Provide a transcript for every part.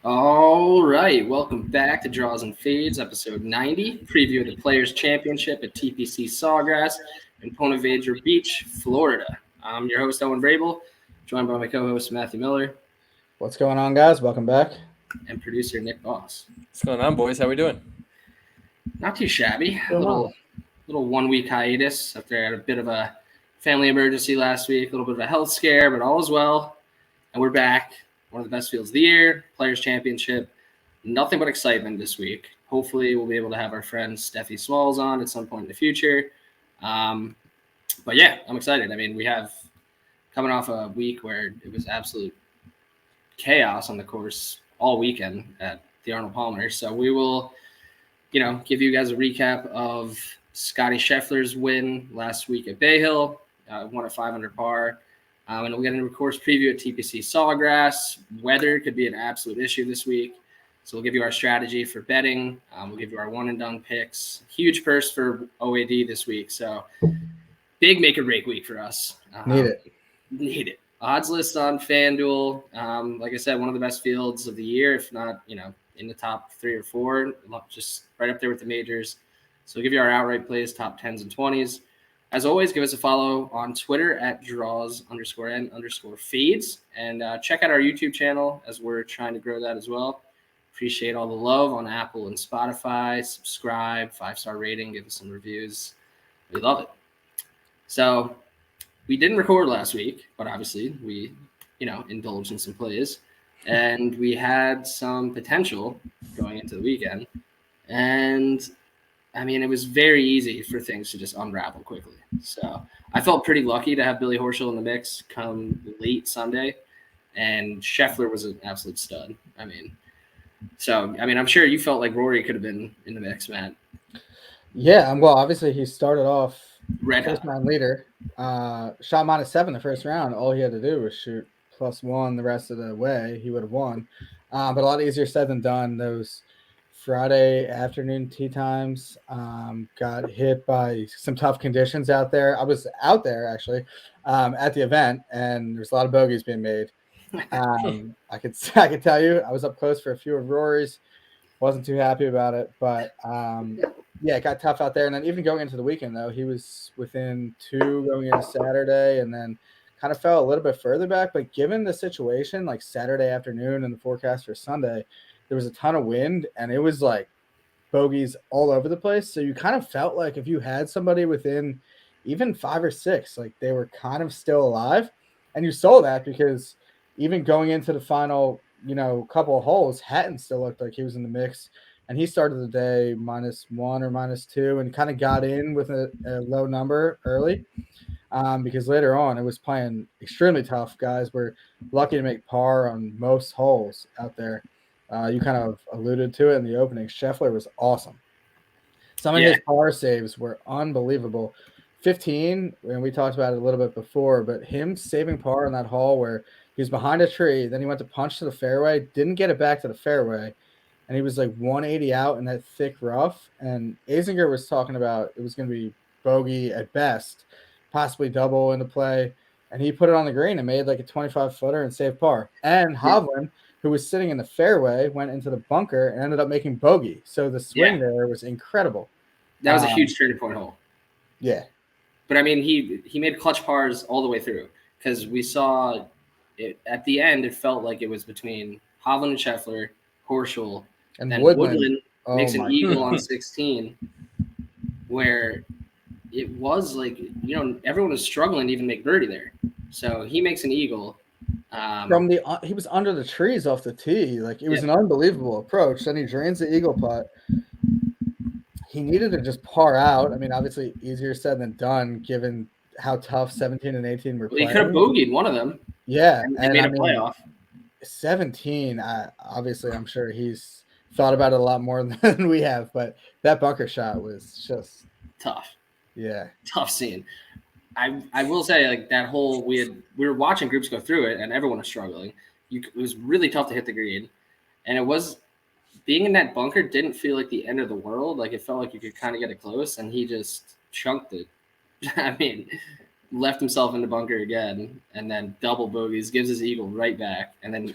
All right, welcome back to Draws and Fades, episode 90, preview of the Players' Championship at Tpc Sawgrass in Ponte Vedra Beach, Florida. I'm your host, Owen Vrabel, joined by my co-host, Matthew Miller, What's going on, guys? Welcome back. and producer, Nick Boss. What's going on, boys? How we doing? Not too shabby. Doing Little 1 week hiatus after I had a bit of a family emergency last week, a little bit of a health scare, but all is well. And we're back. One of the best fields of the year, Players' Championship. Nothing but excitement this week. Hopefully, we'll be able to have our friend Steffi Smalls on at some point in the future. But yeah, I'm excited. I mean, we have coming off a week where it was absolute chaos on the course all weekend at the Arnold Palmer. So we will, give you guys a recap of Scotty Scheffler's win last week at Bay Hill. Won at 500 par. And we'll get into a course preview at Tpc Sawgrass. Weather could be an absolute issue this week. So we'll give you our strategy for betting. We'll give you our one-and-done picks. Huge purse for OAD this week. So big make-or-break week for us. Need it. Need it. Odds list on FanDuel. Like I said, one of the best fields of the year, if not, in the top 3 or 4, just right up there with the majors. So we'll give you our outright plays, top 10s and 20s. As always, give us a follow on Twitter at draws_n_fades. And check out our YouTube channel as we're trying to grow that as well. Appreciate all the love on Apple and Spotify. Subscribe, 5-star rating, give us some reviews. We love it. So we didn't record last week, but obviously we, indulged in some plays. And we had some potential going into the weekend. And I mean, it was very easy for things to just unravel quickly. So I felt pretty lucky to have Billy Horschel in the mix come late Sunday, and Scheffler was an absolute stud. I'm sure you felt like Rory could have been in the mix, Matt. Yeah, well, obviously he started off Red first hot. round leader, shot -7 the first round. All he had to do was shoot +1 the rest of the way. He would have won. But a lot easier said than done. Those Friday afternoon tee times got hit by some tough conditions out there. I was out there actually at the event, and there's a lot of bogeys being made. I could tell you I was up close for a few of Rory's. Wasn't too happy about it, but yeah, it got tough out there. And then even going into the weekend, though, he was within 2 going into Saturday, and then kind of fell a little bit further back. But given the situation, like Saturday afternoon and the forecast for Sunday, there was a ton of wind, and it was like bogeys all over the place. So you kind of felt like if you had somebody within even 5 or 6, like they were kind of still alive. And you saw that because even going into the final, couple of holes, Hatton still looked like he was in the mix. And he started the day -1 or -2 and kind of got in with a low number early because later on it was playing extremely tough. Guys were lucky to make par on most holes out there. You kind of alluded to it in the opening. Scheffler was awesome. Some of his par saves were unbelievable. 15, and we talked about it a little bit before, but him saving par on that hole where he was behind a tree, then he went to punch to the fairway, didn't get it back to the fairway, and he was like 180 out in that thick rough. And Azinger was talking about it was going to be bogey at best, possibly double into play, and he put it on the green and made like a 25-footer and saved par. And Hovland, who was sitting in the fairway, went into the bunker and ended up making bogey. So the swing there was incredible. That was a huge turning point hole. Yeah. But I mean, he made clutch pars all the way through because we saw it at the end. It felt like it was between Hovland and Scheffler, Horschel, and then Woodland makes an eagle on 16, where it was like, everyone was struggling to even make birdie there. So he makes an eagle. He was under the trees off the tee. Like, it was an unbelievable approach. Then he drains the eagle putt. He needed to just par out. I mean, obviously easier said than done given how tough 17 and 18 were playing. He could have bogeyed one of them. Yeah. And made a playoff. 17, obviously I'm sure he's thought about it a lot more than we have, but that bunker shot was just tough. Yeah. Tough scene. I will say, like, that whole we were watching groups go through it, and everyone was struggling. It was really tough to hit the green, and it was being in that bunker didn't feel like the end of the world. Like, it felt like you could kind of get it close, and he just chunked it. I mean, left himself in the bunker again, and then double bogeys, gives his eagle right back, and then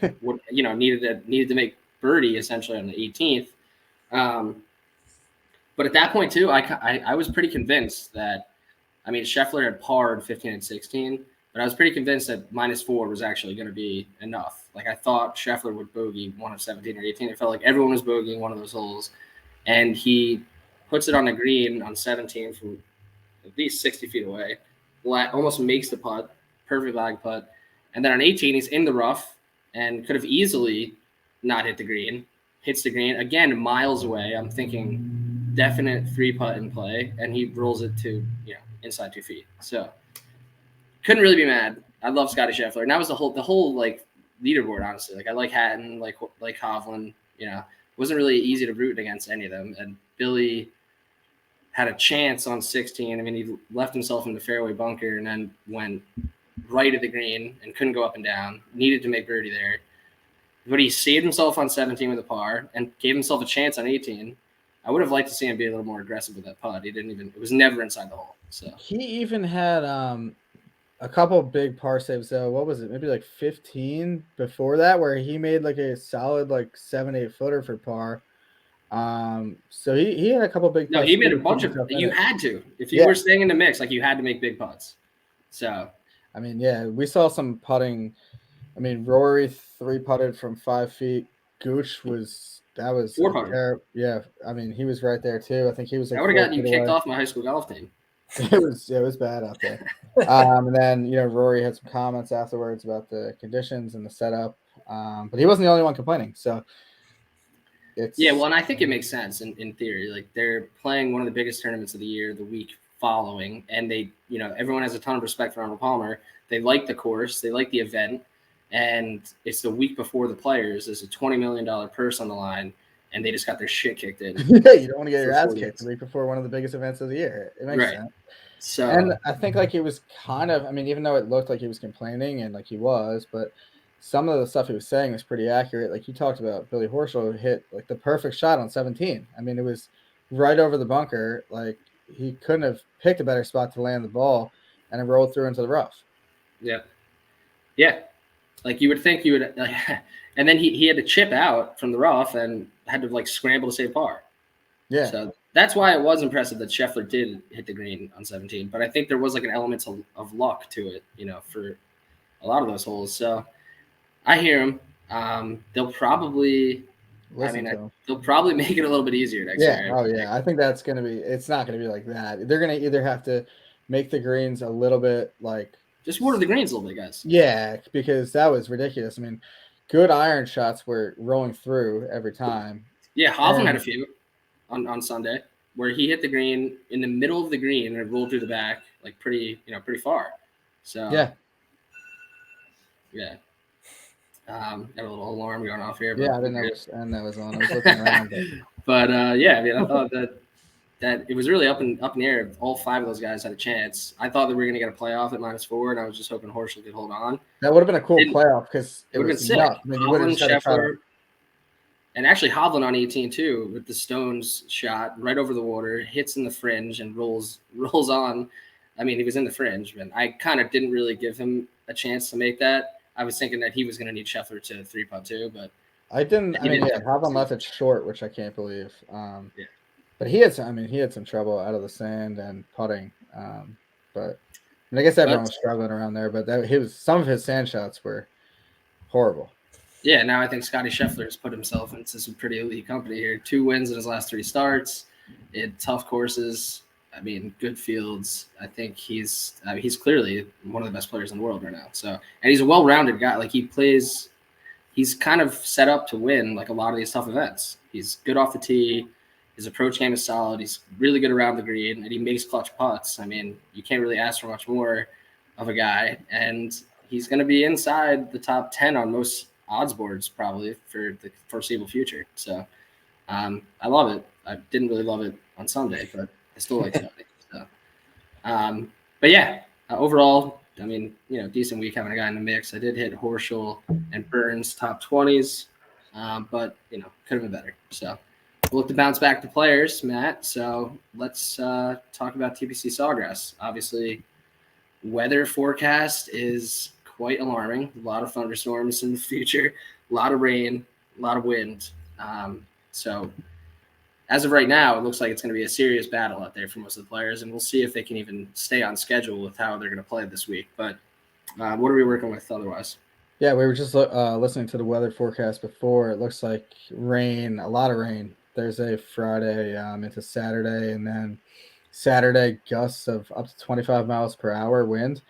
needed to make birdie essentially on the 18th. But at that point too, I was pretty convinced that, I mean, Scheffler had parred 15 and 16, but I was pretty convinced that -4 was actually going to be enough. Like, I thought Scheffler would bogey one of 17 or 18. It felt like everyone was bogeying one of those holes, and he puts it on the green on 17 from at least 60 feet away, almost makes the putt, perfect lag putt. And then on 18, he's in the rough and could have easily not hit the green, hits the green, again, miles away. I'm thinking definite 3-putt in play, and he rolls it to, inside 2 feet. So couldn't really be mad. I love Scotty Scheffler. And that was the whole like leaderboard, honestly. Like, I like Hatton, like Hovland, wasn't really easy to root against any of them. And Billy had a chance on 16. I mean, he left himself in the fairway bunker and then went right at the green and couldn't go up and down. Needed to make birdie there. But he saved himself on 17 with a par and gave himself a chance on 18. I would have liked to see him be a little more aggressive with that putt. It was never inside the hole. So he even had a couple of big par saves though. What was it? Maybe like 15 before that, where he made like a solid like 7-8 footer for par. So he had a couple big. No, he made a bunch of. You had to, if you were staying in the mix, like, you had to make big putts. So, I mean, yeah, we saw some putting. I mean, Rory 3-putted from 5 feet. Gooch was 4-putter. Yeah, I mean, he was right there too. I think he was. Like, I would have gotten you kicked off my high school golf team. It was bad out there. And then Rory had some comments afterwards about the conditions and the setup. But he wasn't the only one complaining. So. Well, and I think it makes sense in theory. Like, they're playing one of the biggest tournaments of the year the week following, and they, everyone has a ton of respect for Arnold Palmer. They like the course, they like the event, and it's the week before the Players. There's a $20 million purse on the line, and they just got their shit kicked in. Yeah, you don't want to get your ass kicked the week before one of the biggest events of the year. It makes sense. So, and I think like he was kind of, I mean, even though it looked like he was complaining and like he was, but some of the stuff he was saying was pretty accurate. Like, you talked about Billy Horschel hit like the perfect shot on 17. I mean, it was right over the bunker. Like, he couldn't have picked a better spot to land the ball, and it rolled through into the rough. Yeah. Like, you would think you would, like, and then he had to chip out from the rough and had to like scramble to save par. Yeah. So that's why it was impressive that Scheffler did hit the green on 17. But I think there was like an element of luck to it, for a lot of those holes. So I hear him. They'll probably they'll probably make it a little bit easier next year. Oh, yeah. I think that's going to be – it's not going to be like that. They're going to either have to make the greens a little bit like – just water the greens a little bit, guys. Yeah, because that was ridiculous. I mean, good iron shots were rolling through every time. Yeah, Hovland had a few on Sunday where he hit the green in the middle of the green and it rolled through the back like pretty far. So yeah. Got a little alarm going off here. But I didn't know which end that was on. I was looking around. But I mean, I thought that it was really up in the air. All 5 of those guys had a chance. I thought that we were going to get a playoff at -4, and I was just hoping Horschel could hold on. That would have been a cool playoff because it would have been sick. I mean, Hovland, Scheffler, and actually Hovland on 18 too, with the Stones shot right over the water, hits in the fringe and rolls on. I mean, he was in the fringe, but I kind of didn't really give him a chance to make that. I was thinking that he was going to need Scheffler to 3-putt too, but I didn't. I mean, Hovland left it short, which I can't believe. But he had some trouble out of the sand and putting. But I guess everyone was struggling around there. But some of his sand shots were horrible. Yeah, now I think Scotty Scheffler has put himself into some pretty elite company here. 2 wins in his last 3 starts in tough courses. I mean, good fields. I think he's clearly one of the best players in the world right now. So, and he's a well-rounded guy. Like, he's kind of set up to win like a lot of these tough events. He's good off the tee. His approach game is solid. He's really good around the green, and he makes clutch putts. I mean, you can't really ask for much more of a guy. And he's going to be inside the top 10 on most odds boards probably for the foreseeable future. So, I love it. I didn't really love it on Sunday, but I still like Scotty. So, but yeah, overall, I mean, decent week having a guy in the mix. I did hit Horschel and Burns top 20s, but could have been better. So we'll look to bounce back to Players, Matt. So let's talk about Tpc Sawgrass. Obviously, weather forecast is quite alarming. A lot of thunderstorms in the future, a lot of rain, a lot of wind. So as of right now, it looks like it's going to be a serious battle out there for most of the players, and we'll see if they can even stay on schedule with how they're going to play this week. But what are we working with otherwise? Yeah, we were just listening to the weather forecast before. It looks like rain, a lot of rain, Thursday, Friday, into Saturday, and then Saturday gusts of up to 25 miles per hour wind.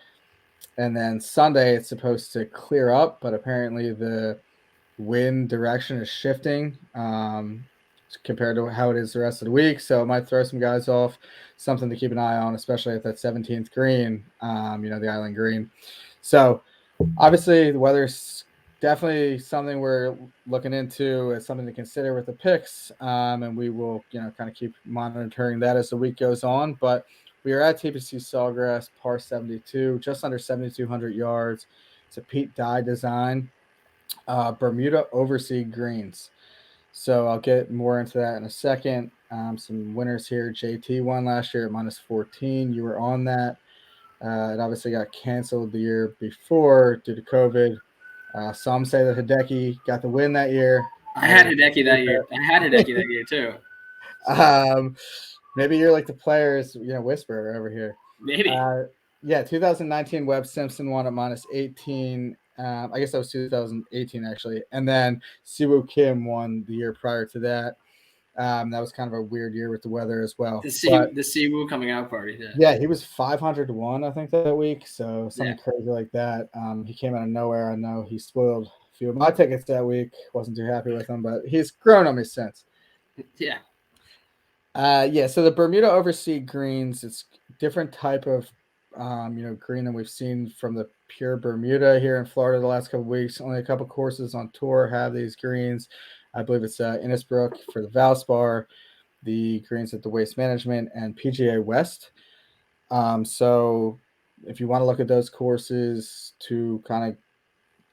And then Sunday, it's supposed to clear up, but apparently the wind direction is shifting compared to how it is the rest of the week. So it might throw some guys off. Something to keep an eye on, especially at that 17th green, the island green. So obviously the weather's definitely something we're looking into as something to consider with the picks. And we will, kind of keep monitoring that as the week goes on. But we are at Tpc Sawgrass, par 72, just under 7,200 yards. It's a Pete Dye design. Bermuda overseed greens. So I'll get more into that in a second. Some winners here. JT won last year at -14. You were on that. It obviously got canceled the year before due to COVID. Some say that Hideki got the win that year. I had Hideki that year. I had Hideki that year too. So. Maybe you're like the players, whisperer over here. Maybe. 2019 Webb Simpson won at -18. I guess that was 2018 actually, and then Siwoo Kim won the year prior to that. That was kind of a weird year with the weather as well. The Siwoo coming out party. Yeah, he was 500 to 1, I think, that week. So something crazy like that. He came out of nowhere. I know he spoiled a few of my tickets that week. Wasn't too happy with him, but he's grown on me since. Yeah. So the Bermuda overseed greens, it's different type of green than we've seen from the pure Bermuda here in Florida the last couple of weeks. Only a couple courses on tour have these greens. I believe it's Innisbrook for the Valspar, the greens at the Waste Management, and PGA West. So if you want to look at those courses to kind of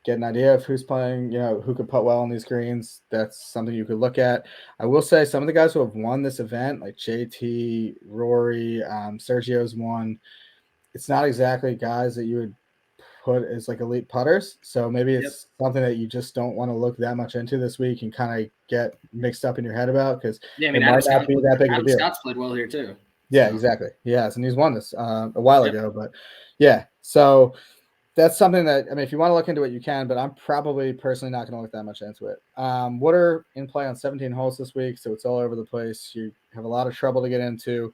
get an idea of who's playing, who could putt well on these greens, that's something you could look at. I will say some of the guys who have won this event, like JT, Rory, Sergio's won, it's not exactly guys that you would put as like elite putters. So maybe it's something that you just don't want to look that much into this week and kind of get mixed up in your head about, because Adam Scott's played well here too. Yeah, exactly. Yes, and he's won this a while ago. But yeah, so that's something that, if you want to look into it, you can, but I'm probably personally not going to look that much into it. What are in play on 17 holes this week? So it's all over the place. You have a lot of trouble to get into.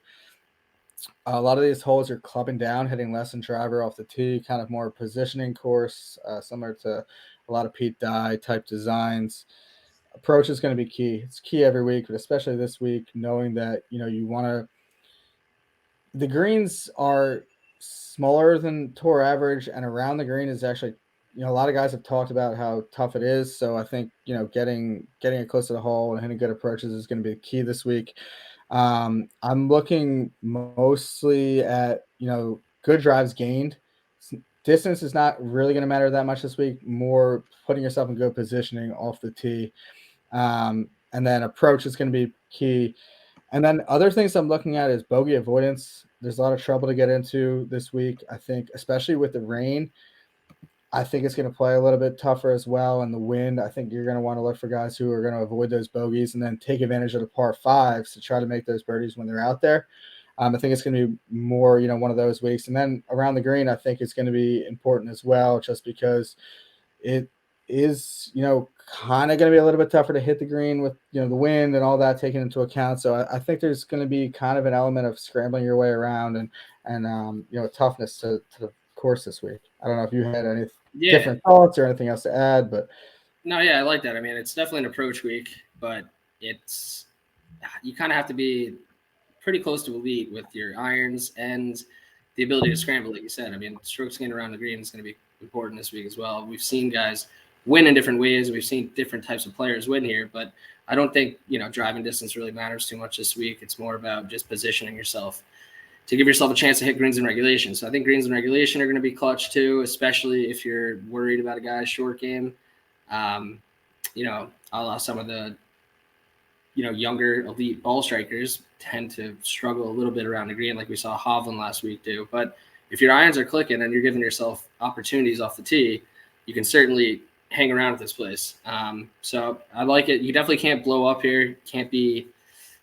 A lot of these holes are clubbing down, hitting less than driver off the tee, kind of more positioning course, similar to a lot of Pete Dye type designs. Approach is going to be key. It's key every week, but especially this week, knowing that, you want to, the greens are smaller than tour average, and around the green is actually, a lot of guys have talked about how tough it is. So I think, getting it close to the hole and hitting good approaches is going to be the key this week. I'm looking mostly at, good drives gained. Distance is not really going to matter that much this week. More putting yourself in good positioning off the tee. And then approach is going to be key. And then other things I'm looking at is bogey avoidance. There's a lot of trouble to get into this week, I think, especially with the rain. I think it's going to play a little bit tougher as well. And the wind, I think you're going to want to look for guys who are going to avoid those bogeys and then take advantage of the par fives to try to make those birdies when they're out there. I think it's going to be more, one of those weeks. And then around the green, I think it's going to be important as well, just because it is, kind of going to be a little bit tougher to hit the green with, the wind and all that taken into account. So I think there's going to be kind of an element of scrambling your way around and toughness to the course this week. I don't know if you had any different thoughts or anything else to add, but no, I like that. It's definitely an approach week, but you kind of have to be pretty close to elite with your irons and the ability to scramble, like you said. Strokes gained around the green is going to be important this week as well. We've seen guys win in different ways. We've seen different types of players win here, but I don't think, driving distance really matters too much this week. It's more about just positioning yourself to give yourself a chance to hit greens in regulation. So I think greens in regulation are going to be clutch too, especially if you're worried about a guy's short game. Some of the, younger elite ball strikers tend to struggle a little bit around the green, like we saw Hovland last week do. But if your irons are clicking and you're giving yourself opportunities off the tee, you can certainly hang around at this place. So I like it. You definitely can't blow up here. Can't be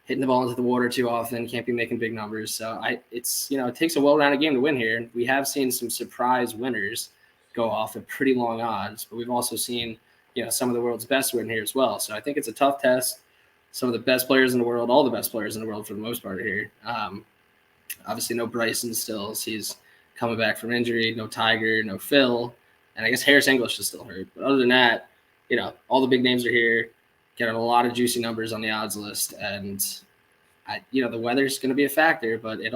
hitting the ball into the water too often. Can't be making big numbers. So it takes a well-rounded game to win here. We have seen some surprise winners go off at pretty long odds, but we've also seen some of the world's best win here as well. So I think it's a tough test. Some of the best players in the world, all the best players in the world for the most part are here. Obviously, no Bryson stills. He's coming back from injury. No Tiger, no Phil. And I guess Harris English is still hurt. But other than that, all the big names are here. Getting a lot of juicy numbers on the odds list. And, the weather's going to be a factor. But it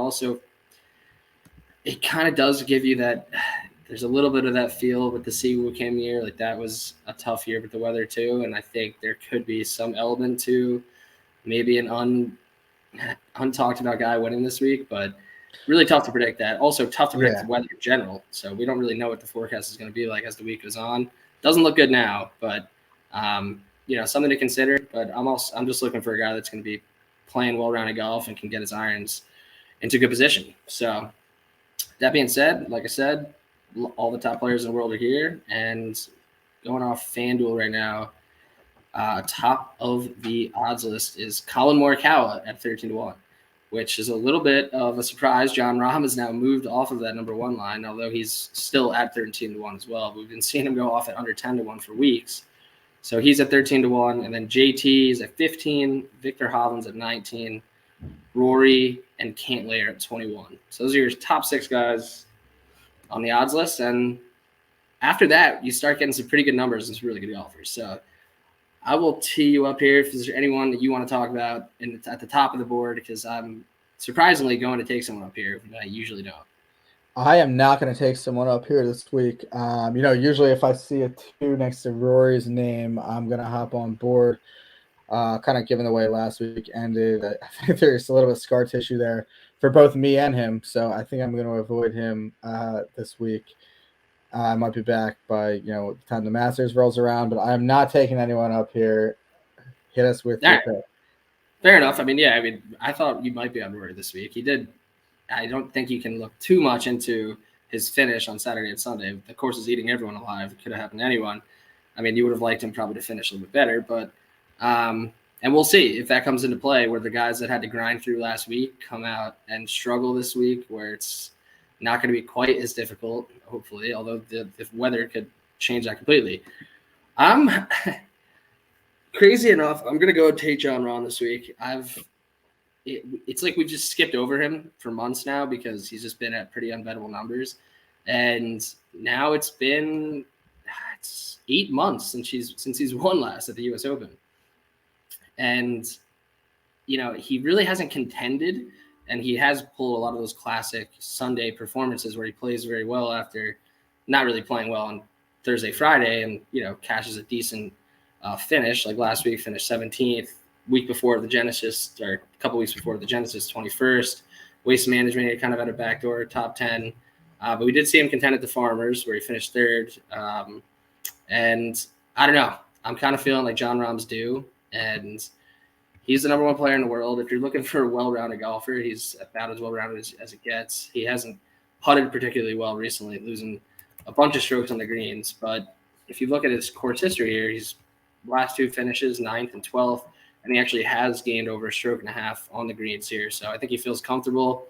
kind of does give you that – there's a little bit of that feel with the Siwoo Kim year. Like, that was a tough year with the weather too. And I think there could be some element to maybe an untalked about guy winning this week. But really tough to predict that. Also tough to predict the weather in general. So we don't really know what the forecast is going to be like as the week goes on. Doesn't look good now, but something to consider. But I'm just looking for a guy that's going to be playing well-rounded golf and can get his irons into good position. So that being said, like I said, all the top players in the world are here, and going off FanDuel right now, top of the odds list is Colin Morikawa at 13-1. Which is a little bit of a surprise. Jon Rahm has now moved off of that number one line, although he's still at 13-1 as well. We've been seeing him go off at under 10-1 for weeks. So he's at 13-1, and then JT is at 15, Victor Hovland's at 19, Rory and Cantlay are at 21. So those are your top 6 guys on the odds list. And after that, you start getting some pretty good numbers and some really good golfers. So I will tee you up here if there's anyone that you want to talk about at the top of the board, because I'm surprisingly going to take someone up here that I usually don't. I am not going to take someone up here this week. Usually if I see a 2 next to Rory's name, I'm going to hop on board. Kind of given the way last week ended, I think there's a little bit of scar tissue there for both me and him. So I think I'm going to avoid him this week. I might be back by, the time the Masters rolls around, but I'm not taking anyone up here. Hit us with your pick. Fair enough. I thought you might be on Rory this week. He did. I don't think you can look too much into his finish on Saturday and Sunday. The course is eating everyone alive. It could have happened to anyone. You would have liked him probably to finish a little bit better, but and we'll see if that comes into play, where the guys that had to grind through last week come out and struggle this week, where it's not going to be quite as difficult, hopefully, although the weather could change that completely. I'm crazy enough, I'm going to go take Jon Rahm this week. It's like we've just skipped over him for months now because he's just been at pretty unbettable numbers. And now it's 8 months since he's won last at the U.S. Open. And, he really hasn't contended. And he has pulled a lot of those classic Sunday performances where he plays very well after not really playing well on Thursday, Friday, and, cashes a decent finish. Like last week, finished 17th, week before the Genesis, or a couple weeks before the Genesis, 21st. Waste Management, he kind of had a backdoor top 10. But we did see him contend at the Farmers, where he finished 3rd. And I don't know. I'm kind of feeling like Jon Rahm's due. And he's the number 1 player in the world. If you're looking for a well-rounded golfer, he's about as well-rounded as it gets. He hasn't putted particularly well recently, losing a bunch of strokes on the greens. But if you look at his course history here, he's last 2 finishes, 9th and 12th, and he actually has gained over a stroke and a half on the greens here. So I think he feels comfortable.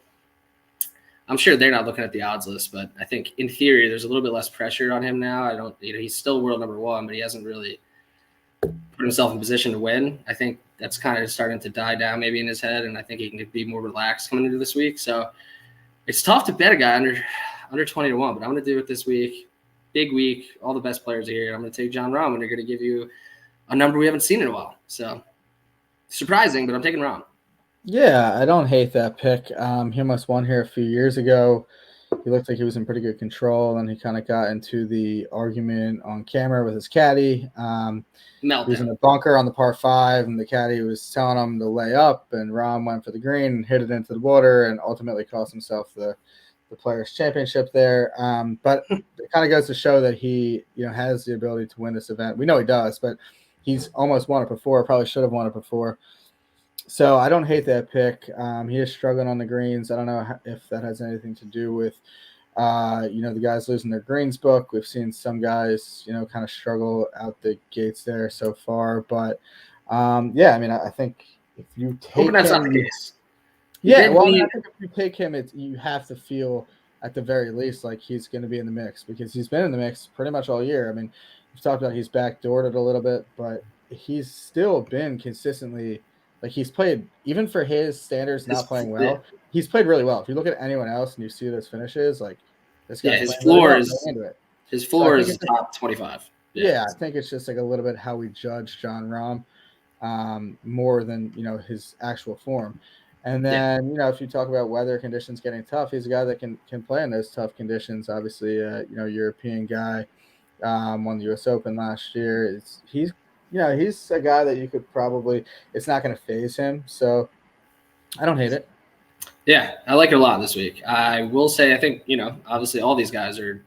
I'm sure they're not looking at the odds list, but I think in theory there's a little bit less pressure on him now. He's still world number 1, but he hasn't really put himself in position to win. I think that's kind of starting to die down maybe in his head, and I think he can be more relaxed coming into this week. So it's tough to bet a guy under 20-1, but I'm going to do it this week. Big week. All the best players are here. I'm going to take Jon Rahm, and they're going to give you a number we haven't seen in a while. So surprising, but I'm taking Rahm. Yeah, I don't hate that pick. He almost won here a few years ago. He looked like he was in pretty good control, and he kind of got into the argument on camera with his caddy. He was in a bunker on the par 5, and the caddy was telling him to lay up, and Rahm went for the green and hit it into the water and ultimately cost himself the Players' Championship there. But it kind of goes to show that he has the ability to win this event. We know he does, but he's almost won it before, probably should have won it before. So I don't hate that pick. He is struggling on the greens. I don't know if that has anything to do with The guys losing their greens book. We've seen some guys, kind of struggle out the gates there so far. But I think if you Hoping take that's not him, the case. I think if you take him, you have to feel at the very least like he's going to be in the mix, because he's been in the mix pretty much all year. I mean, we've talked about he's backdoored it a little bit, but he's still been consistently, like, he's played, even for his standards, not playing well. He's played really well. If you look at anyone else and you see those finishes, like, this guy's his playing floor really well is going into it. his So I floor think is top 25. I think it's just like a little bit how we judge John Rahm, more than his actual form. And then if you talk about weather conditions getting tough, he's a guy that can play in those tough conditions. Obviously, European guy, won the U.S. Open last year. He's a guy that you could probably, it's not going to phase him. So I don't hate it. Yeah, I like it a lot this week. I will say, I think, obviously all these guys are,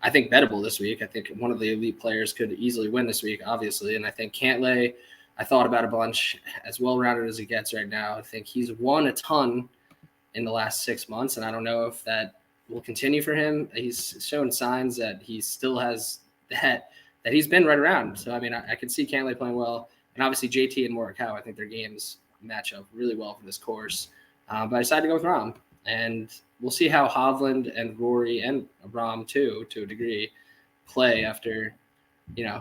I think, bettable this week. I think one of the elite players could easily win this week, obviously. And I think Cantlay, I thought about a bunch, as well-rounded as he gets right now. I think he's won a ton in the last 6 months, and I don't know if that will continue for him. He's shown signs that he still has that he's been right around. So, I mean, I can see Cantlay playing well. And obviously JT and Morikawa, I think their games match up really well for this course. But I decided to go with Rahm. And we'll see how Hovland and Rory and Rahm, too, to a degree, play after,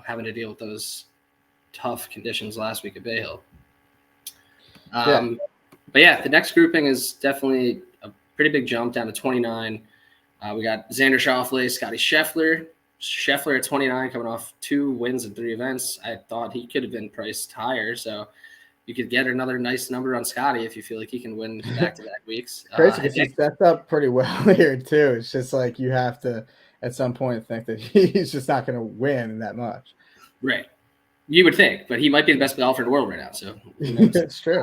having to deal with those tough conditions last week at Bay Hill. But the next grouping is definitely a pretty big jump down to 29. We got Xander Schofley, Scotty Scheffler. Scheffler at 29, coming off 2 wins in 3 events. I thought he could have been priced higher, so you could get another nice number on Scotty if you feel like he can win back-to-back weeks. Crazy, because he sets up pretty well here too. It's just like you have to at some point think that he's just not going to win that much. Right. You would think, but he might be the best golfer in the world right now. So it's true.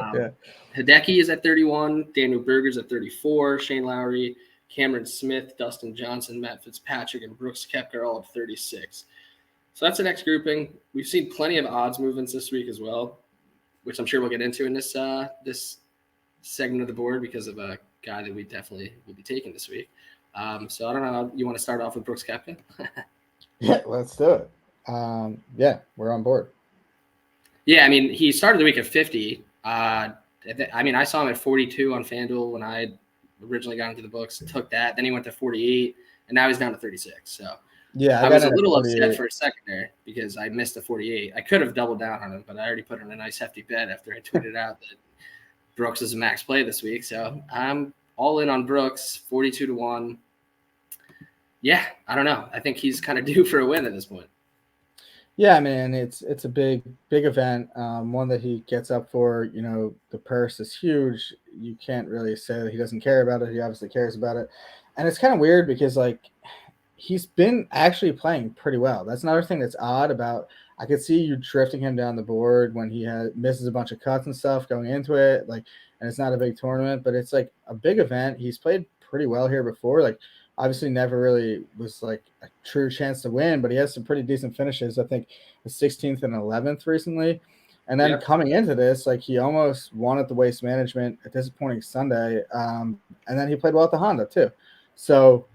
Hideki is at 31. Daniel Berger's at 34. Shane Lowry, Cameron Smith, Dustin Johnson, Matt Fitzpatrick, and Brooks Koepka are all at 36. So that's the next grouping. We've seen plenty of odds movements this week as well, which I'm sure we'll get into in this segment of the board because of a guy that we definitely will be taking this week. So I don't know. You want to start off with Brooks Koepka? Yeah, let's do it. We're on board. Yeah, I mean, he started the week at 50. I saw him at 42 on FanDuel when I originally got into the books. Took that. Then he went to 48, and now he's down to 36. So yeah, I was a little upset for a second there because I missed the 48. I could have doubled down on him, but I already put in a nice hefty bet after I tweeted out that Brooks is a max play this week. So I'm all in on Brooks, 42-1. Yeah, I don't know. I think he's kind of due for a win at this point. Yeah, I mean, it's a big event, one that he gets up for. The purse is huge. You can't really say that he doesn't care about it. He obviously cares about it. And it's kind of weird because, like, he's been actually playing pretty well. That's another thing that's odd about, I could see you drifting him down the board when he misses a bunch of cuts and stuff going into it, like, and it's not a big tournament, but it's like a big event. He's played pretty well here before. Like, obviously never really was like a true chance to win, but he has some pretty decent finishes. I think the 16th and 11th recently. And then coming into this, like, he almost won at the Waste Management, a disappointing Sunday. And then he played well at the Honda too. So,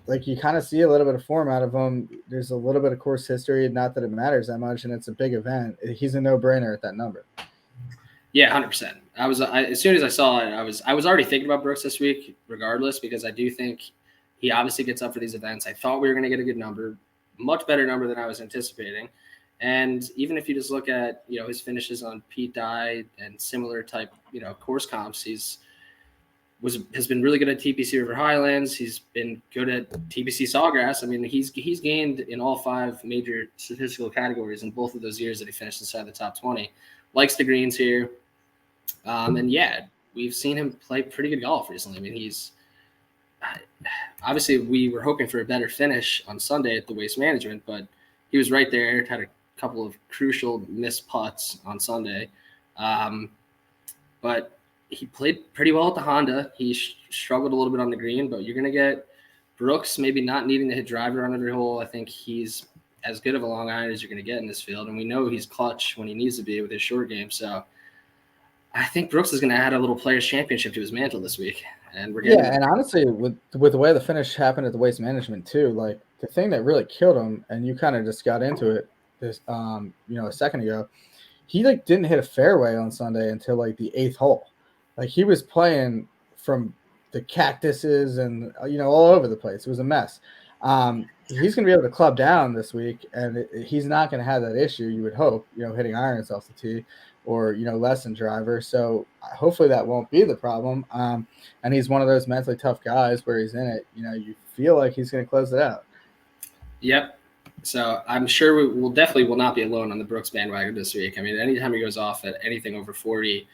like, you kind of see a little bit of form out of him. There's a little bit of course history, not that it matters that much, and it's a big event. He's a no-brainer at that number. Yeah, 100%. As soon as I saw it, I was already thinking about Brooks this week, regardless, because I do think he obviously gets up for these events. I thought we were going to get a good number, much better number than I was anticipating. And even if you just look at, his finishes on Pete Dye and similar type, course comps, has been really good at TPC River Highlands. He's been good at Tpc Sawgrass. I mean, he's gained in all 5 major statistical categories in both of those years that he finished inside the top 20. Likes the greens here. And yeah, we've seen him play pretty good golf recently. I mean, obviously we were hoping for a better finish on Sunday at the Waste Management, but he was right there, had a couple of crucial missed putts on Sunday. But he played pretty well at the Honda. He struggled a little bit on the green, but you're going to get Brooks maybe not needing to hit driver on every hole. I think he's as good of a long iron as you're going to get in this field, and we know he's clutch when he needs to be with his short game. So I think Brooks is going to add a little Players Championship to his mantle this week. and we're getting and honestly, with the way the finish happened at the Waste Management too, like the thing that really killed him, and you kind of just got into it this a second ago, he like didn't hit a fairway on Sunday until like the 8th hole. Like he was playing from the cactuses and all over the place. It was a mess. He's going to be able to club down this week, and he's not going to have that issue. You would hope, hitting irons off the tee or less than driver. So hopefully that won't be the problem. And he's one of those mentally tough guys where he's in it. You feel like he's going to close it out. Yep. So I'm sure we will not be alone on the Brooks bandwagon this week. I mean, anytime he goes off at anything over 40,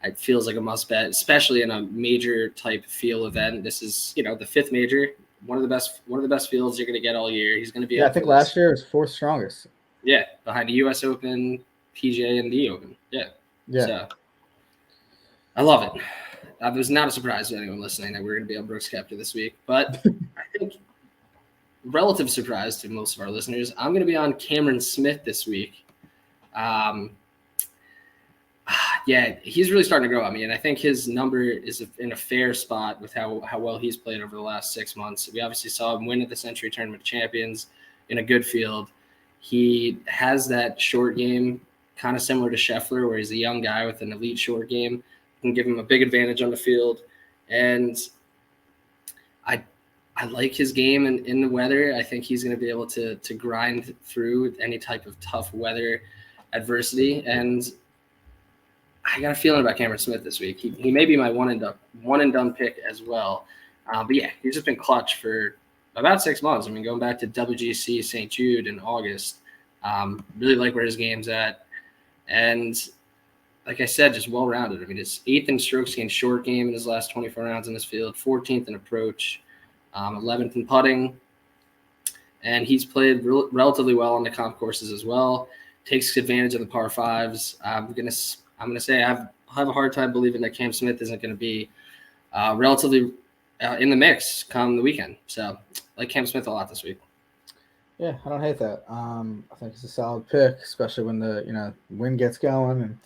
it feels like a must bet, especially in a major type field event. This is, the 5th major, one of the best fields you're going to get all year. He's going to be. Yeah, I think last year was 4th strongest. Yeah, behind the U.S. Open, PGA, and the Open. Yeah. So I love it. It was not a surprise to anyone listening that we're going to be on Brooks Koepka this week, but I think relative surprise to most of our listeners, I'm going to be on Cameron Smith this week. He's really starting to grow on me, and I think his number is in a fair spot with how well he's played over the last 6 months. We obviously saw him win at the Century Tournament of Champions in a good field. He has that short game, kind of similar to Scheffler, where he's a young guy with an elite short game, can give him a big advantage on the field, and I like his game in the weather. I think he's going to be able to grind through any type of tough weather adversity. And I got a feeling about Cameron Smith this week. He may be my one and done pick as well. But yeah, he's just been clutch for about 6 months. I mean, going back to WGC St. Jude in August, really like where his game's at. And like I said, just well-rounded. I mean, his 8th in strokes gained short game in his last 24 rounds in this field, 14th in approach, 11th in putting, and he's played relatively well on the comp courses as well. Takes advantage of the par fives. I'm gonna say I have a hard time believing that Cam Smith isn't going to be relatively in the mix come the weekend. So I like Cam Smith a lot this week. Yeah, I don't hate that. I think it's a solid pick, especially when the wind gets going.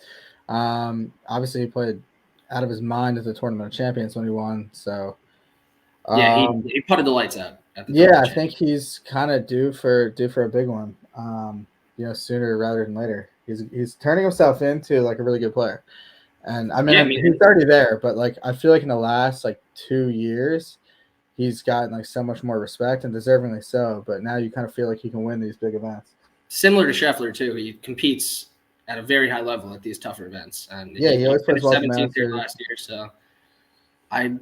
And obviously he played out of his mind at the Tournament of Champions when he won. So. He putted the lights out. I think he's kind of due for a big one. Sooner rather than later. He's turning himself into like a really good player, and I mean he's already there. But like I feel like in the last like 2 years, he's gotten like so much more respect and deservingly so. But now you kind of feel like he can win these big events. Similar to Scheffler too, he competes at a very high level at these tougher events. And he always plays 17th here last year. So I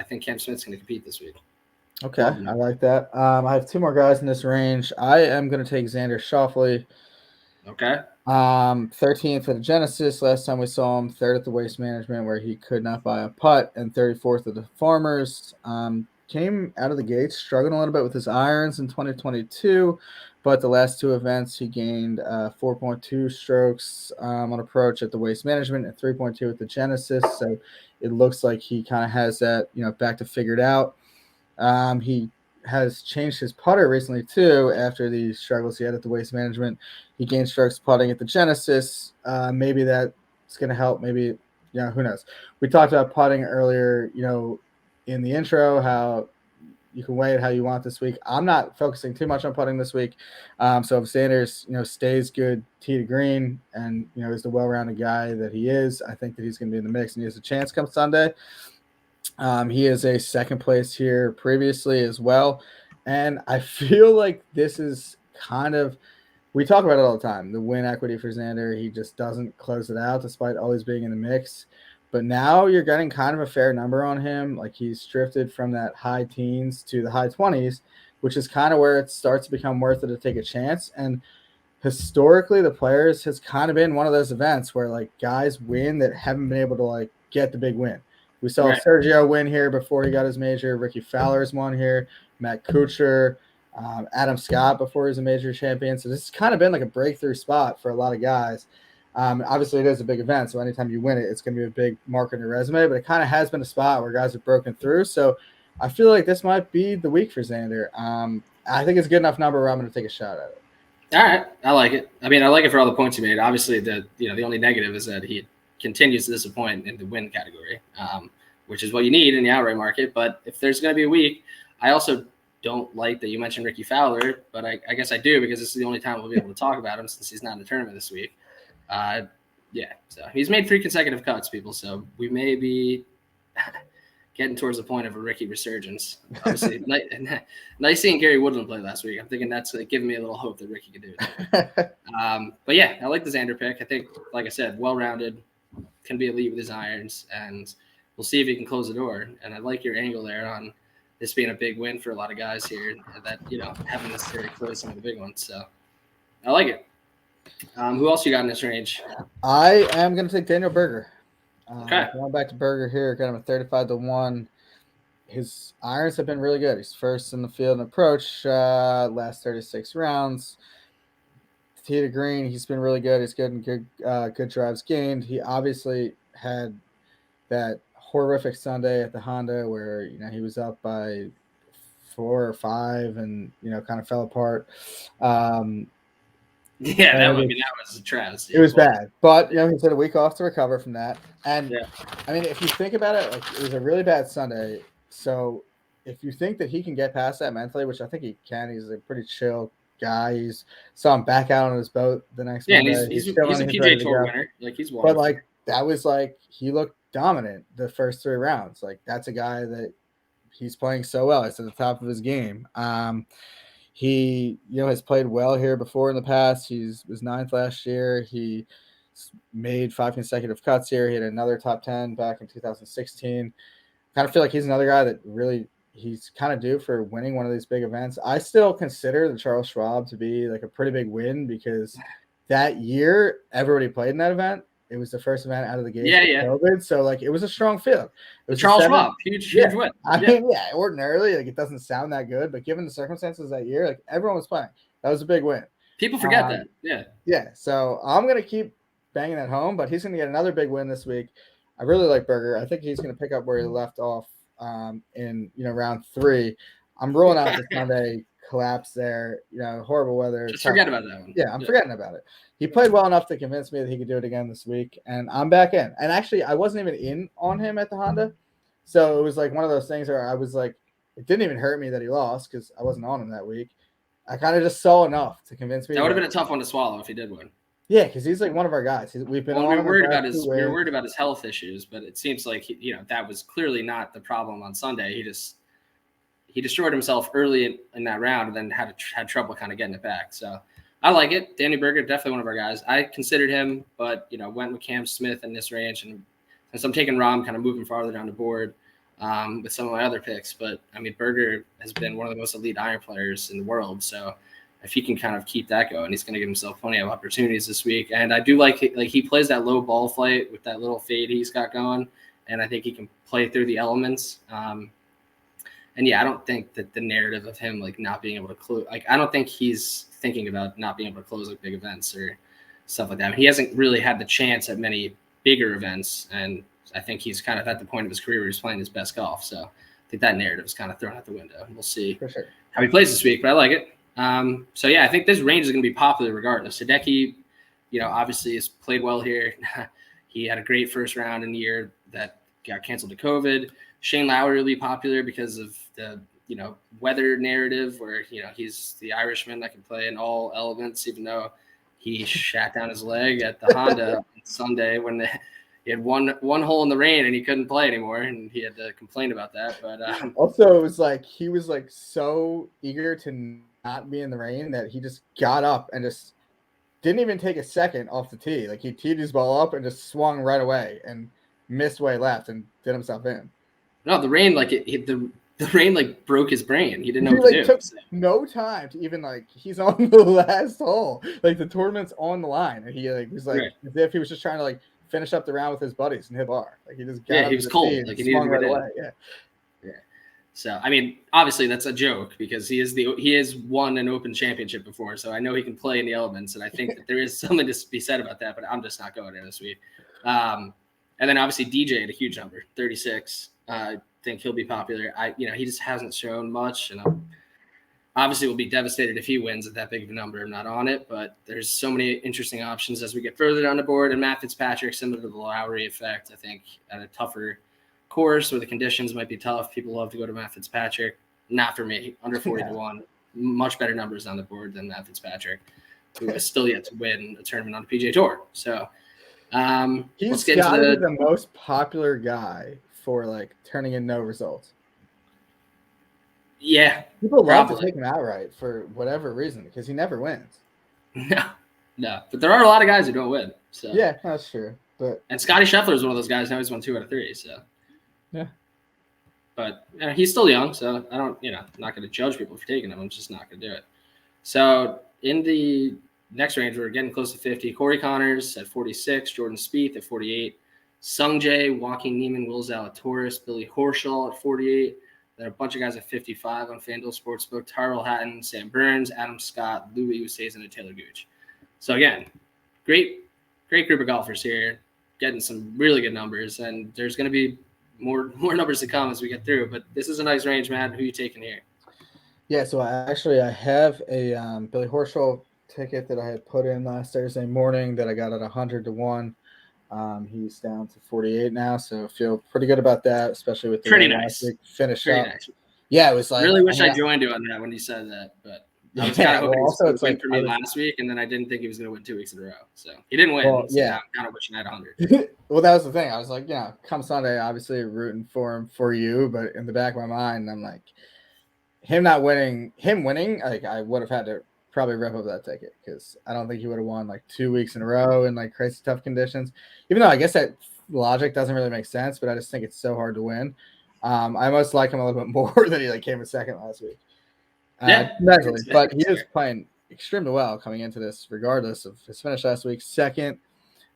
think Cam Smith's going to compete this week. Okay, I like that. I have 2 more guys in this range. I am going to take Xander Schofley. Okay. 13th at the Genesis. Last time we saw him, 3rd at the Waste Management, where he could not buy a putt, and 34th at the Farmers. Came out of the gates struggling a little bit with his irons in 2022, but the last 2 events he gained 4.2 strokes on approach at the Waste Management and 3.2 at the Genesis. So it looks like he kind of has that back to figured out. He has changed his putter recently too after the struggles he had at the Waste Management. He gained strokes putting at the Genesis. Maybe that's going to help. Maybe, who knows? We talked about putting earlier, in the intro, how you can weigh it how you want this week. I'm not focusing too much on putting this week. So if Sanders, stays good tee to green and, is the well-rounded guy that he is, I think that he's going to be in the mix and he has a chance come Sunday. He is a second place here previously as well. And I feel like this is kind of, we talk about it all the time, the win equity for Xander. He just doesn't close it out despite always being in the mix. But now you're getting kind of a fair number on him. Like he's drifted from that high teens to the high 20s, which is kind of where it starts to become worth it to take a chance. And historically, the Players has kind of been one of those events where like guys win that haven't been able to like get the big win. We saw Sergio win here before he got his major. Ricky Fowler's won here. Matt Kuchar, Adam Scott before he's a major champion. So this has kind of been like a breakthrough spot for a lot of guys. Obviously, it is a big event, so anytime you win it, it's going to be a big mark on your resume. But it kind of has been a spot where guys have broken through. So I feel like this might be the week for Xander. I think it's a good enough number where I'm going to take a shot at it. All right, I like it. I mean, I like it for all the points you made. Obviously, the only negative is that he continues to disappoint in the win category, which is what you need in the outright market. But if there's going to be a week, I also don't like that you mentioned Ricky Fowler, but I guess I do because this is the only time we'll be able to talk about him since he's not in the tournament this week. Yeah, so he's made 3 consecutive cuts, people. So we may be getting towards the point of a Ricky resurgence. Obviously, nice seeing Gary Woodland play last week. I'm thinking that's giving me a little hope that Ricky could do it. But yeah, I like the Xander pick. I think, like I said, well-rounded, can be elite with his irons, and we'll see if he can close the door. And I like your angle there on this being a big win for a lot of guys here that, haven't necessarily closed some of the big ones. So I like it. Who else you got in this range? I am going to take Daniel Berger. Okay. Going back to Berger here, got him at 35-1. His irons have been really good. He's first in the field in approach, last 36 rounds. Tee to green, he's been really good. He's good and good drives gained. He obviously had that horrific Sunday at the Honda where he was up by 4 or 5 and kind of fell apart. Yeah, that was a travesty. It was bad, but he's had a week off to recover from that. And yeah. I mean, if you think about it, it was a really bad Sunday. So if you think that he can get past that mentally, which I think he can, he's a pretty chill guy. He's saw him back out on his boat the next Monday. Yeah, he's a PGA Tour winner. He's wonderful. But that was he looked dominant the first 3 rounds. That's a guy that he's playing so well. It's at the top of his game. He, has played well here before in the past. He was 9th last year. He made 5 consecutive cuts here. He had another top 10 back in 2016. Kind of feel like he's another guy that really he's kind of due for winning one of these big events. I still consider the Charles Schwab to be a pretty big win because that year everybody played in that event. It was the first event out of the gate. Yeah. COVID, so it was a strong field. It was Charles Schwab, huge win. I mean, ordinarily it doesn't sound that good, but given the circumstances that year, everyone was playing. That was a big win. People forget that. Yeah. Yeah. So I'm gonna keep banging it home, but he's gonna get another big win this week. I really like Berger. I think he's gonna pick up where he left off in round 3. I'm ruling out the Sunday collapse there. Horrible weather. Just forget about that one. Yeah, I'm forgetting about it. He played well enough to convince me that he could do it again this week, and I'm back in. And actually, I wasn't even in on him at the Honda, so it was one of those things where I was it didn't even hurt me that he lost because I wasn't on him that week. I kind of just saw enough to convince me. That would have been a tough one to swallow if he did win. Yeah, because he's one of our guys. We've been. We were worried about his health issues, but it seems like that was clearly not the problem on Sunday. He destroyed himself early in that round, and then had trouble kind of getting it back. So I like it. Danny Berger, definitely one of our guys. I considered him, but went with Cam Smith in this range, and since I'm taking Rahm, kind of moving farther down the board with some of my other picks. But I mean, Berger has been one of the most elite iron players in the world, so if he can kind of keep that going, he's going to give himself plenty of opportunities this week. And I do like he plays that low ball flight with that little fade he's got going, and I think he can play through the elements. And yeah, I don't think that the narrative of him not being able to close, I don't think he's thinking about not being able to close big events or stuff like that. I mean, he hasn't really had the chance at many bigger events, and I think he's kind of at the point of his career where he's playing his best golf. So I think that narrative is kind of thrown out the window. We'll see how he plays this week, but I like it. So yeah, I think this range is going to be popular regardless. Hideki, obviously has played well here. He had a great first round in the year that got canceled to COVID. Shane Lowry will be popular because of the, weather narrative where, he's the Irishman that can play in all elements, even though he shat down his leg at the Honda on Sunday when he had one hole in the rain and he couldn't play anymore, and he had to complain about that. But also it was he was so eager to not be in the rain that he just got up and just didn't even take a second off the tee. He teed his ball up and just swung right away and missed way left and did himself in. No, the rain the rain broke his brain. He didn't know what to do. Took no time to even he's on the last hole. The tournament's on the line, and he was right. As if he was just trying to finish up the round with his buddies and hit bar. He just got he was cold. He swung right away. Yeah. So I mean, obviously that's a joke because he has won an Open Championship before, so I know he can play in the elements, and I think that there is something to be said about that. But I'm just not going there this week. And then obviously DJ at a huge number, 36. I think he'll be popular. He just hasn't shown much, and obviously will be devastated if he wins at that big of a number. I'm not on it, but there's so many interesting options as we get further down the board. And Matt Fitzpatrick, similar to the Lowry effect, I think at a tougher course or the conditions might be tough. People love to go to Matt Fitzpatrick. Not for me. Under 40 to 1. Much better numbers on the board than Matt Fitzpatrick, who is still yet to win a tournament on the PGA Tour. So he's got to be the most popular guy for like turning in no results. Yeah. People love to take him outright for whatever reason because he never wins. No. But there are a lot of guys who don't win. So yeah, that's true. And Scotty Scheffler is one of those guys. Now he's won 2 out of 3. So yeah. But he's still young, so I don't, I'm not going to judge people for taking him. I'm just not going to do it. So in the next range, we're getting close to 50. Corey Connors at 46, Jordan Spieth at 48, Sung Jae, Joaquin Niemann, Will Zalatoris, Billy Horschel at 48. There are a bunch of guys at 55 on FanDuel Sportsbook. Tyrell Hatton, Sam Burns, Adam Scott, Louis Oosthuizen, and Taylor Gooch. So again, great group of golfers here, getting some really good numbers, and there's going to be more numbers to come as we get through. But this is a nice range, man. Who are you taking here? Yeah, so I have a Billy Horschel ticket that I had put in last Thursday morning that I got at 100 to 1. He's down to 48 now, so I feel pretty good about that, especially with the pretty nice finish pretty up. Nice. Yeah, it was like really wish I joined you on that when you said that, but I was kind of hoping he was going to win for me last week, and then I didn't think he was going to win 2 weeks in a row. So he didn't win. Well, so now I'm kind of wishing I had 100. Well, that was the thing. I was like, come Sunday, obviously rooting for him for you, but in the back of my mind, I'm like, him winning, like I would have had to probably rip up that ticket because I don't think he would have won like 2 weeks in a row in like crazy tough conditions. Even though I guess that logic doesn't really make sense, but I just think it's so hard to win. I must like him a little bit more that he like came in second last week. Mentally, but he is playing extremely well coming into this, regardless of his finish last week. Second,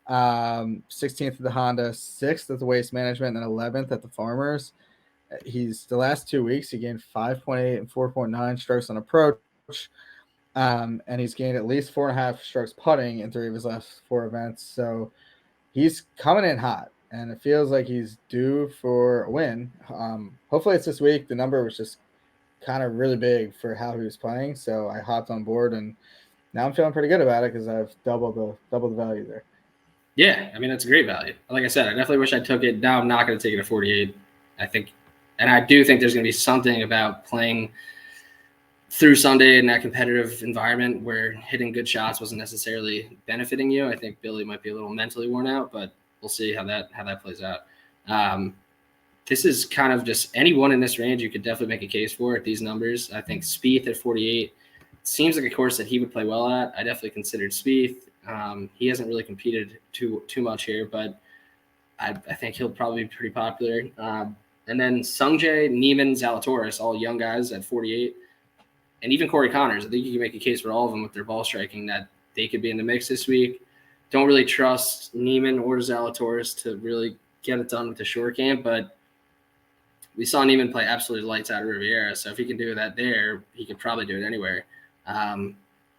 16th at the Honda, 6th at the Waste Management, and 11th at the Farmers. He's the last 2 weeks he gained 5.8 and 4.9 strokes on approach, and he's gained at least 4.5 strokes putting in 3 of his last 4 events. So he's coming in hot, and it feels like he's due for a win. Hopefully it's this week. The number was just kind of really big for how he was playing, so I hopped on board, and now I'm feeling pretty good about it because I've doubled the value there. Yeah, I mean that's a great value. Like I said, I definitely wish I took it. Now I'm not going to take it at 48. I think, and I do think there's going to be something about playing through Sunday in that competitive environment where hitting good shots wasn't necessarily benefiting you. I think Billy might be a little mentally worn out, but we'll see how that plays out. This is kind of just anyone in this range you could definitely make a case for at these numbers. I think Spieth at 48 seems like a course that he would play well at. I definitely considered Spieth. He hasn't really competed too much here, but I think he'll probably be pretty popular. And then Sung Jae, Niemann, Zalatoris, all young guys at 48. And even Corey Connors, I think you can make a case for all of them with their ball striking that they could be in the mix this week. Don't really trust Niemann or Zalatoris to really get it done with the short game, but we saw Niemann play absolutely lights out of Riviera, so if he can do that there, he could probably do it anywhere.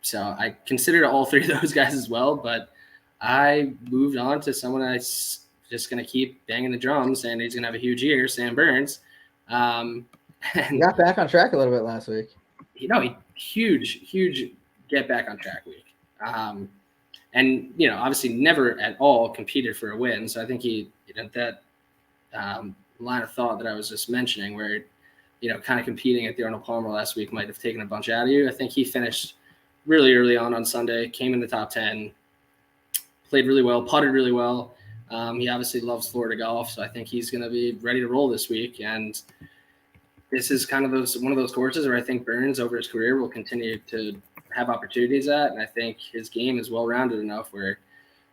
So I considered all 3 of those guys as well, but I moved on to someone that's just going to keep banging the drums, and he's going to have a huge year, Sam Burns. And he got back on track a little bit last week. Huge get back on track week. And, obviously never at all competed for a win, so I think that line of thought that I was just mentioning where, kind of competing at the Arnold Palmer last week might have taken a bunch out of you. I think he finished really early on Sunday, came in the top 10, played really well, putted really well. He obviously loves Florida golf, so I think he's going to be ready to roll this week. And this is kind of one of those courses where I think Burns over his career will continue to have opportunities at. And I think his game is well-rounded enough where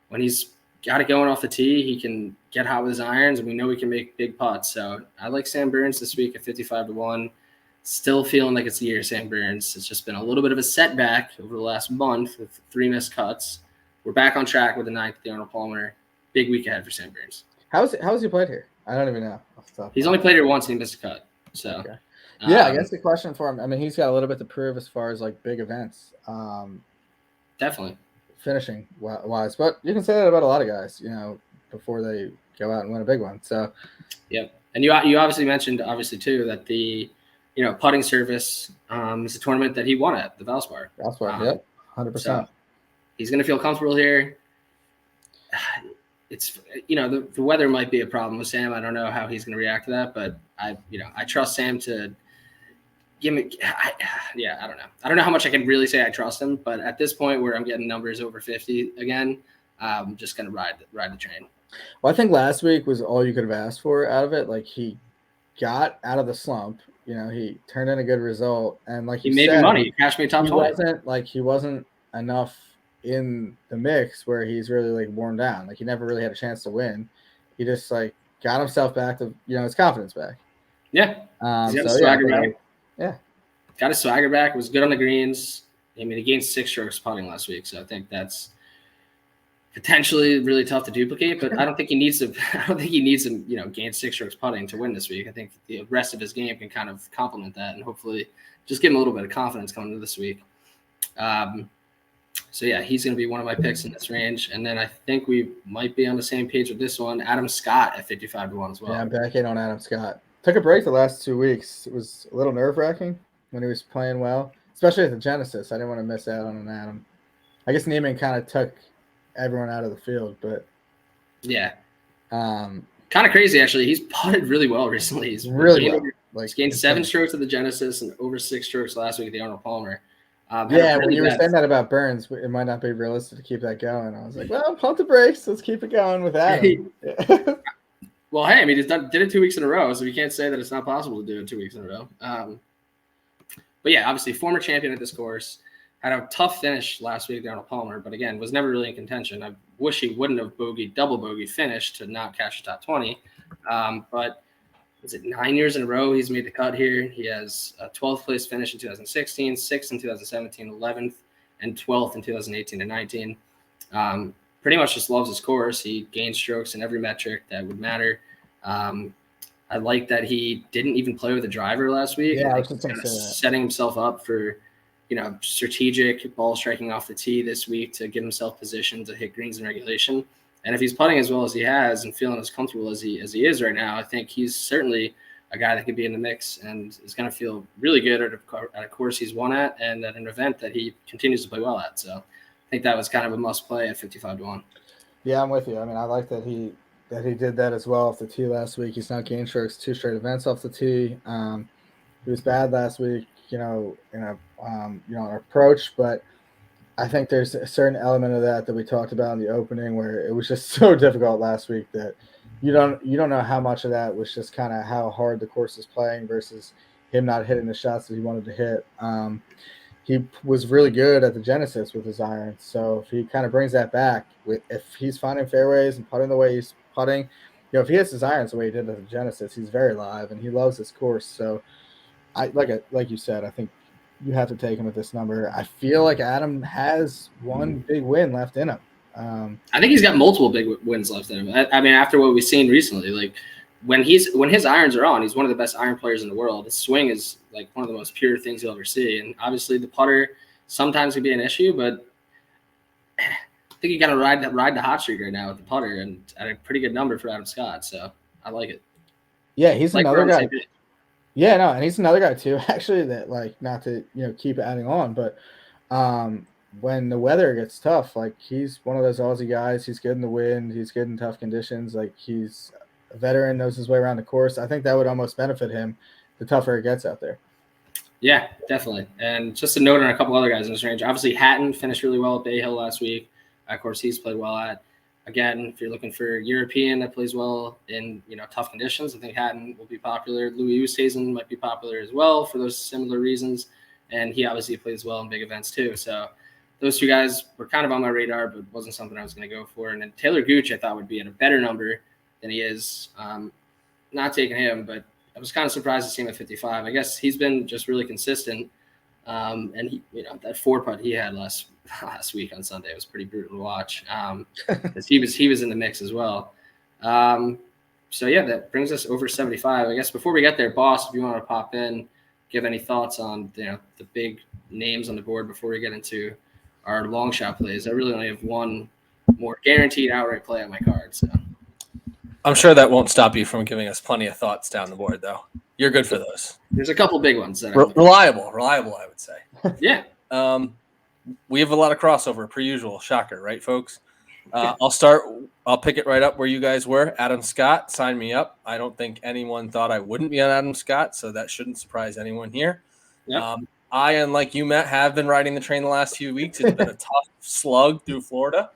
when he's got it going off the tee, he can get hot with his irons, and we know he can make big putts. So I like Sam Burns this week at 55 to 1. Still feeling like it's the year of Sam Burns. It's just been a little bit of a setback over the last month with 3 missed cuts. We're back on track with the 9th at the Arnold Palmer. Big week ahead for Sam Burns. How has he played here? I don't even know. He's only played here once and he missed a cut. So okay. Yeah, I guess the question for him, I mean, he's got a little bit to prove as far as like big events. Definitely. Finishing wise. But you can say that about a lot of guys, before they go out and win a big one. So yep. And you obviously mentioned too that the putting service is a tournament that he won at the Valspar. Yep. 100%. So he's gonna feel comfortable here. it's the weather might be a problem with Sam. I don't know how he's going to react to that, but I trust Sam to give me. I don't know. I don't know how much I can really say I trust him, but at this point where I'm getting numbers over 50 again, I'm just going to ride the train. Well, I think last week was all you could have asked for out of it. Like he got out of the slump. He turned in a good result, and like he made me money. He cashed me top 20. He wasn't enough in the mix where he's really like worn down. Like he never really had a chance to win. He just like got himself back to his confidence back. Yeah. Got his swagger back. Was good on the greens. I mean, he gained 6 strokes putting last week, so I think that's potentially really tough to duplicate. But I don't think he needs to. I don't think he needs to gain 6 strokes putting to win this week. I think the rest of his game can kind of complement that, and hopefully just give him a little bit of confidence coming into this week. So yeah, he's going to be one of my picks in this range. And then I think we might be on the same page with this one. Adam Scott at 55-1 as well. Yeah, I'm back in on Adam Scott. Took a break the last 2 weeks. It was a little nerve-wracking when he was playing well, especially at the Genesis. I didn't want to miss out on an Adam. I guess Neiman kind of took everyone out of the field, but yeah, kind of crazy actually. He's putted really well recently. He's he's gained 7 strokes at the Genesis and over 6 strokes last week at the Arnold Palmer. When you were saying that about Burns, it might not be realistic to keep that going. I was like, well, pump the brakes. Let's keep it going with Adam. Well, hey, I mean, did it 2 weeks in a row, so we can't say that it's not possible to do it 2 weeks in a row. But yeah, obviously, former champion at this course. Had a tough finish last week at the Arnold Palmer, but again, was never really in contention. I wish he wouldn't have double bogey finished to not cash the top 20. But was it 9 years in a row he's made the cut here? He has a 12th place finish in 2016, 6th in 2017, 11th, and 12th in 2018 and 19. Pretty much just loves his course. He gained strokes in every metric that would matter. I like that he didn't even play with a driver last week. Yeah, I was just kind of setting himself up for strategic ball striking off the tee this week to get himself positioned to hit greens in regulation. And if he's putting as well as he has and feeling as comfortable as he is right now, I think he's certainly a guy that could be in the mix and is going to feel really good at a course he's won at and at an event that he continues to play well at. So I think that was kind of a must play at 55-1. Yeah, I'm with you. I mean, I like that he did that as well off the tee last week. He's not gained strokes 2 straight events off the tee. He was bad last week, in an approach, but I think there's a certain element of that we talked about in the opening where it was just so difficult last week that you don't know how much of that was just kind of how hard the course is playing versus him not hitting the shots that he wanted to hit. He was really good at the Genesis with his irons, so if he kind of brings that back, if he's finding fairways and putting the way he's putting, if he hits his irons the way he did at the Genesis, he's very live and he loves this course. So I like you said, I think you have to take him at this number. I feel like Adam has one big win left in him. I think he's got multiple big wins left in him. I mean, after what we've seen recently, like when his irons are on, he's one of the best iron players in the world. His swing is like one of the most pure things you'll ever see. And obviously the putter sometimes can be an issue, but I think you got to ride the hot streak right now with the putter and at a pretty good number for Adam Scott. So I like it. Yeah, he's another guy. Yeah, no, and he's another guy too, actually, that not to, keep adding on, but when the weather gets tough, he's one of those Aussie guys. He's good in the wind. He's good in tough conditions. He's a veteran, knows his way around the course. I think that would almost benefit him the tougher it gets out there. Yeah, definitely. And just a note on a couple other guys in this range. Obviously, Hatton finished really well at Bay Hill last week. Of course, he's played well at. Again, if you're looking for a European that plays well in tough conditions, I think Hatton will be popular. Louis Oosthuizen might be popular as well for those similar reasons, and he obviously plays well in big events too. So those 2 guys were kind of on my radar, but wasn't something I was going to go for. And then Taylor Gooch I thought would be at a better number than he is. Not taking him, but I was kind of surprised to see him at 55. I guess he's been just really consistent, and he, that 4-putt he had last week on Sunday was pretty brutal to watch. Because he was in the mix as well. So yeah, that brings us over 75. I guess before we get there, boss, if you want to pop in, give any thoughts on the big names on the board before we get into our long shot plays. I really only have one more guaranteed outright play on my card. So I'm sure that won't stop you from giving us plenty of thoughts down the board, though. You're good for those. There's a couple big ones that reliable, I would say. Yeah. We have a lot of crossover, per usual. Shocker, right, folks? I'll pick it right up where you guys were. Adam Scott, sign me up. I don't think anyone thought I wouldn't be on Adam Scott, so that shouldn't surprise anyone here. Yep. I, unlike you, Matt, have been riding the train the last few weeks. It's been a tough slug through Florida,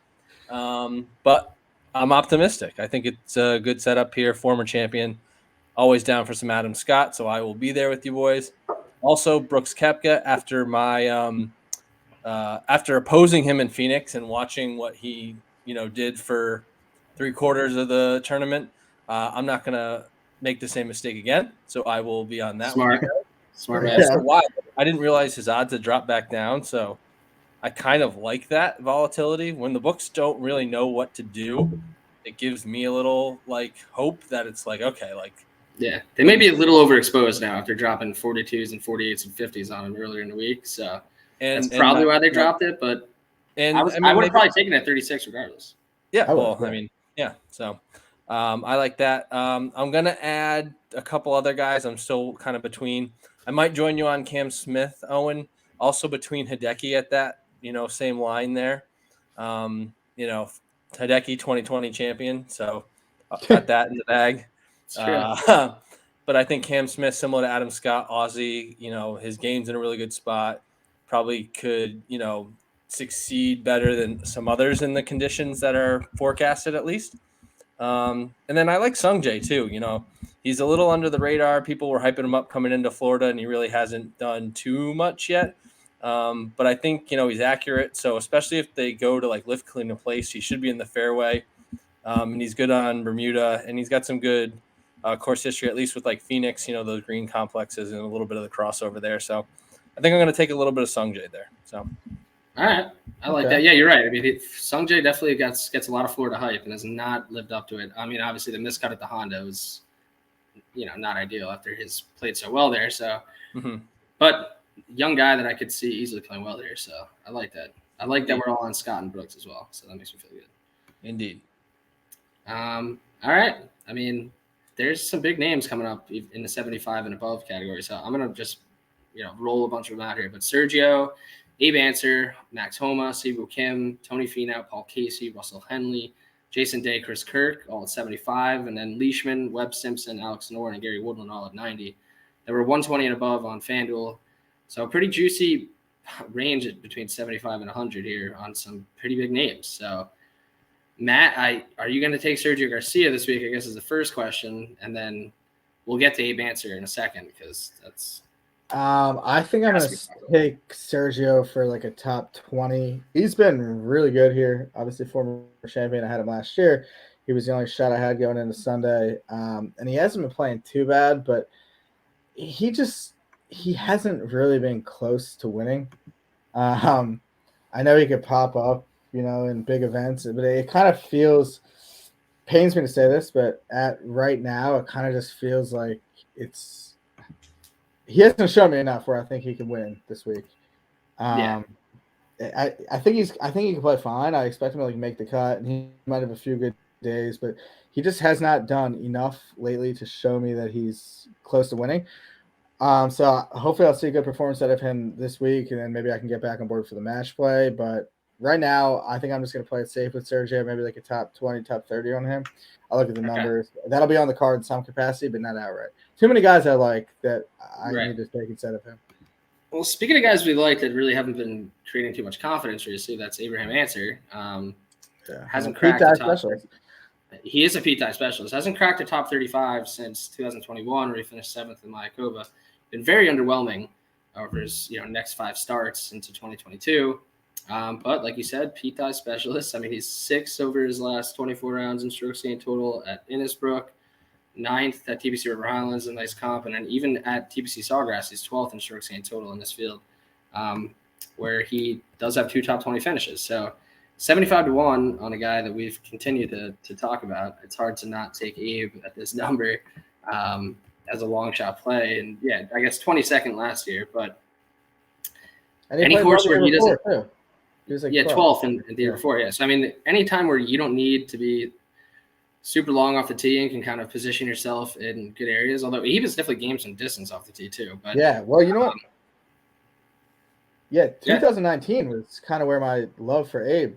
but I'm optimistic. I think it's a good setup here. Former champion, always down for some Adam Scott, so I will be there with you boys. Also, Brooks Koepka, after my after opposing him in Phoenix and watching what he did for 3/4 of the tournament, I'm not gonna make the same mistake again. So I will be on that. Smart man. Also, why I didn't realize his odds had dropped back down, so I kind of like that volatility. When the books don't really know what to do, it gives me a little hope that it's okay, yeah, they may be a little overexposed now if they're dropping 42s and 48s and 50s on him earlier in the week. So that's probably why they dropped it. But I would have probably taken it at 36 regardless. Yeah, so I like that. I'm going to add a couple other guys. I'm still kind of between. I might join you on Cam Smith, Owen, also between Hideki at that, same line there. Hideki 2020 champion. So I'll got that in the bag. But I think Cam Smith, similar to Adam Scott, Aussie, his game's in a really good spot. Probably could, succeed better than some others in the conditions that are forecasted, at least. And then I like Sungjae too. He's a little under the radar. People were hyping him up coming into Florida, and he really hasn't done too much yet. But I think he's accurate. So especially if they go to lift, clean, and place, he should be in the fairway. And he's good on Bermuda, and he's got some good course history, at least with Phoenix, those green complexes and a little bit of the crossover there. So I think I'm going to take a little bit of Sungjae there. So. All right. I like that. Yeah, you're right. I mean, Sungjae definitely gets a lot of Florida hype and has not lived up to it. I mean, obviously the miscut at the Honda was, not ideal after his played so well there. So, but young guy that I could see easily playing well there. So I like that. I like that we're all on Scott and Brooks as well. So that makes me feel good. Indeed. All right. I mean, there's some big names coming up in the 75 and above category. So I'm going to just, roll a bunch of them out here. But Sergio, Abe Answer, Max Homa, Siwoo Kim, Tony Finau, Paul Casey, Russell Henley, Jason Day, Chris Kirk, all at 75. And then Leishman, Webb Simpson, Alex Noren, and Gary Woodland all at 90. There were 120 and above on FanDuel. So a pretty juicy range between 75 and 100 here on some pretty big names. So, Matt, are you going to take Sergio Garcia this week, I guess, is the first question. And then we'll get to Abe Answer in a second because that's – I think I'm going to take Sergio for a top 20. He's been really good here. Obviously, former champion. I had him last year. He was the only shot I had going into Sunday. And he hasn't been playing too bad, but he hasn't really been close to winning. I know he could pop up, in big events, but it kind of pains me to say this, but right now, it kind of just feels like he hasn't shown me enough where I think he can win this week. I think he can play fine. I expect him to make the cut, and he might have a few good days, but he just has not done enough lately to show me that he's close to winning. So hopefully I'll see a good performance out of him this week, and then maybe I can get back on board for the match play. But right now, I think I'm just going to play it safe with Sergio, maybe a top 20, top 30 on him. I'll look at the numbers. That'll be on the card in some capacity, but not outright. Too many guys I like that I need to take instead of him. Well, speaking of guys we like that really haven't been creating too much confidence recently, that's Abraham Answer. Hasn't cracked the top. He is a P-type specialist. Hasn't cracked the top 35 since 2021, where he finished 7th in Mayakoba. Been very underwhelming over his next 5 starts into 2022. But like you said, P-type specialist. I mean, he's 6th over his last 24 rounds in strokes gained total at Innisbrook, 9th at TPC River Highlands, a nice comp, and then even at TPC Sawgrass, he's 12th in strokes gained total in this field, where he does have 2 top 20 finishes. So 75-1 on a guy that we've continued to talk about. It's hard to not take Abe at this number as a long shot play. And yeah, I guess 22nd last year, but any course where he doesn't, he was 12th in the year before. Yeah. So I mean, any time where you don't need to be super long off the tee and can kind of position yourself in good areas, although Abe has definitely gained some distance off the tee too. But yeah, well, you know what? 2019 was kind of where my love for Abe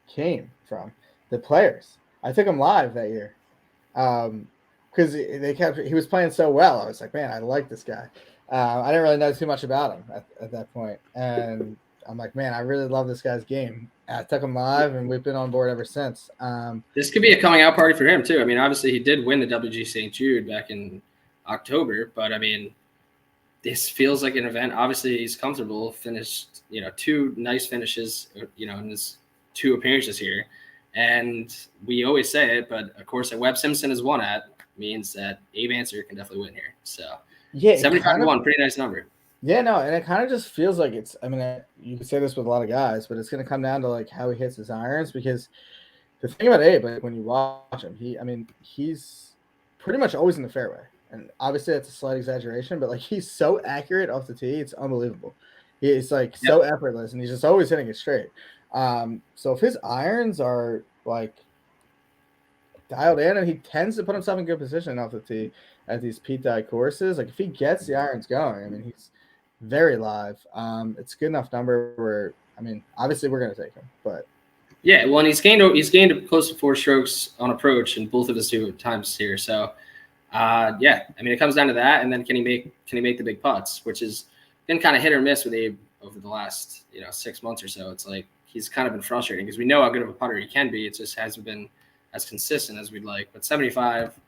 came from. the Players. I took him live that year. Because he was playing so well. I was like, man, I like this guy. I didn't really know too much about him at that point. And I'm like, man, I really love this guy's game. I took him live, and we've been on board ever since. This could be a coming out party for him, too. I mean, obviously, he did win the WG St. Jude back in October, but I mean, this feels like an event. Obviously, he's comfortable, finished, 2 nice finishes, in his 2 appearances here. And we always say it, but of course, Webb Simpson is won at means that Abe Answer can definitely win here. So, yeah, 75-1, pretty nice number. Yeah, no, and it kind of just feels like it's. I mean, you can say this with a lot of guys, but it's going to come down to like how he hits his irons. Because the thing about Abe, like, when you watch him, he's pretty much always in the fairway. And obviously, that's a slight exaggeration, but like he's so accurate off the tee, it's unbelievable. He's like so effortless, and he's just always hitting it straight. So if his irons are like dialed in, and he tends to put himself in good position off the tee at these Pete Dye courses, like if he gets the irons going, I mean, he's very live. It's a good enough number where, I mean, obviously we're going to take him, but yeah, well, and he's gained close to 4 strokes on approach in both of his 2 times here. So, yeah, I mean, it comes down to that, and then can he make the big putts, which has been kind of hit or miss with Abe over the last 6 months or so. It's like he's kind of been frustrating because we know how good of a putter he can be. It just hasn't been as consistent as we'd like. But 75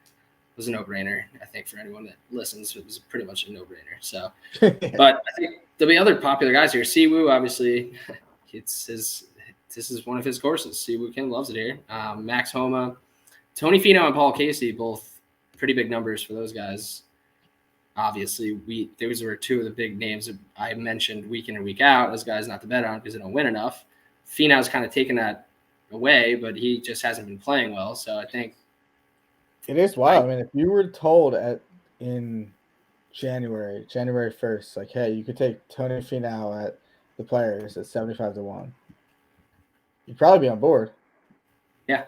was a no-brainer, I think, for anyone that listens. It was pretty much a no-brainer. So, but I think there'll be other popular guys here. Siwoo, obviously, this is one of his courses. Siwoo Kim loves it here. Max Homa, Tony Finau, and Paul Casey, both pretty big numbers for those guys. Obviously, those were 2 of the big names that I mentioned week in and week out as guys not to bet on because they don't win enough. Finau's kind of taken that away, but he just hasn't been playing well. So I think it is wild. I mean, if you were told in January 1st, like, hey, you could take Tony Finau at the Players at 75-1, you'd probably be on board. Yeah,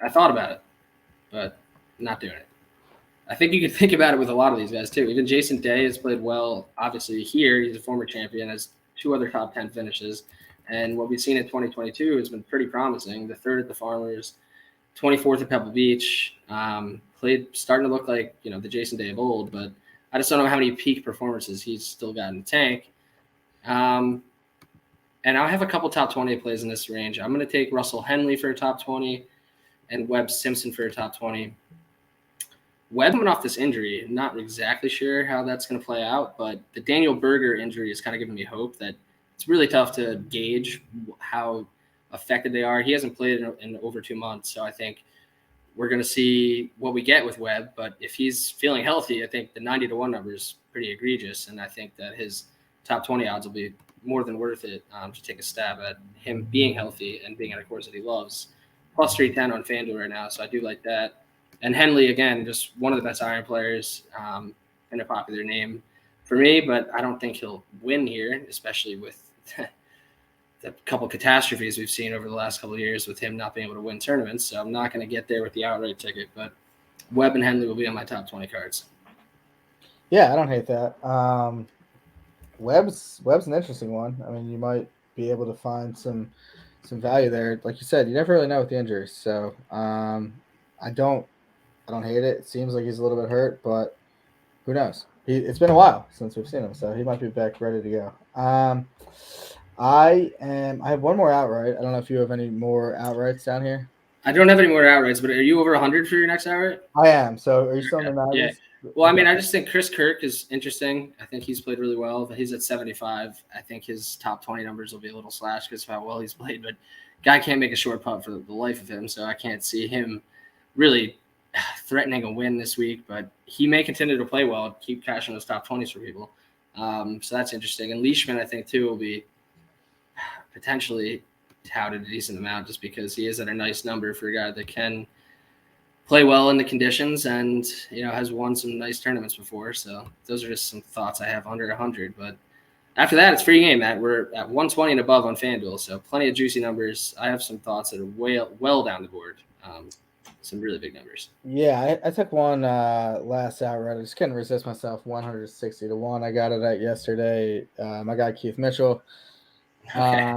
I thought about it, but not doing it. I think you could think about it with a lot of these guys too. Even Jason Day has played well. Obviously, here he's a former champion, has 2 other top 10 finishes. And what we've seen in 2022 has been pretty promising. The 3rd at the Farmers, 24th at Pebble Beach, starting to look like, the Jason Day of old, but I just don't know how many peak performances he's still got in the tank. And I'll have a couple top 20 plays in this range. I'm going to take Russell Henley for a top 20 and Webb Simpson for a top 20. Webb coming off this injury, not exactly sure how that's going to play out, but the Daniel Berger injury is kind of giving me hope that it's really tough to gauge how affected they are. He hasn't played in over 2 months, so I think we're going to see what we get with Webb. But if he's feeling healthy, I think the 90-1 number is pretty egregious, and I think that his top 20 odds will be more than worth it to take a stab at him being healthy and being at a course that he loves. Plus 310 on FanDuel right now, so I do like that. And Henley, again, just one of the best iron players and a popular name for me, but I don't think he'll win here, especially with the couple catastrophes we've seen over the last couple of years with him not being able to win tournaments. So I'm not going to get there with the outright ticket, but Webb and Henley will be on my top 20 cards. Yeah, I don't hate that. Webb's an interesting one. I mean, you might be able to find some value there. Like you said, you never really know with the injuries. So I don't hate it. It seems like he's a little bit hurt, but who knows? It's been a while since we've seen him, so he might be back ready to go. I have one more outright. I don't know if you have any more outrights down here. I don't have any more outrights, but are you over 100 for your next outright? I am. So are you still in the 90s? Yeah. Well, I mean, I just think Chris Kirk is interesting. I think he's played really well. He's at 75. I think his top 20 numbers will be a little slashed because of how well he's played. But guy can't make a short putt for the life of him, so I can't see him really threatening a win this week. But he may continue to play well, keep cashing those top 20s for people. So that's interesting. And Leishman, I think, too, will be potentially touted a decent amount just because he is at a nice number for a guy that can play well in the conditions and, has won some nice tournaments before. So those are just some thoughts I have under 100. But after that, it's free game, Matt. We're at 120 and above on FanDuel, so plenty of juicy numbers. I have some thoughts that are well down the board. Some really big numbers. Yeah, I took one last outright. I just couldn't resist myself. 160-1. I got it at yesterday. My guy Keith Mitchell. Okay.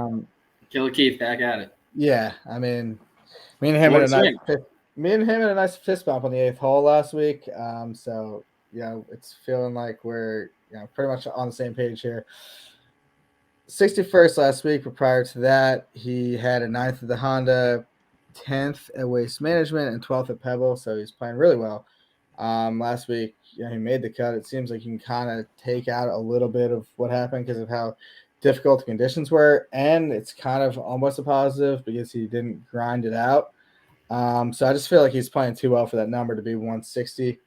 Killer Keith back at it. Yeah, I mean, Me and him What had a a nice swing. me and him had a nice fist bump on the 8th hole last week. So yeah, it's feeling like we're pretty much on the same page here. 61st last week, but prior to that, he had a 9th at the Honda, 10th at Waste Management, and 12th at Pebble. So he's playing really well. Last week, he made the cut. It seems like he can kind of take out a little bit of what happened because of how difficult the conditions were, and it's kind of almost a positive because he didn't grind it out. So I just feel like he's playing too well for that number to be 160.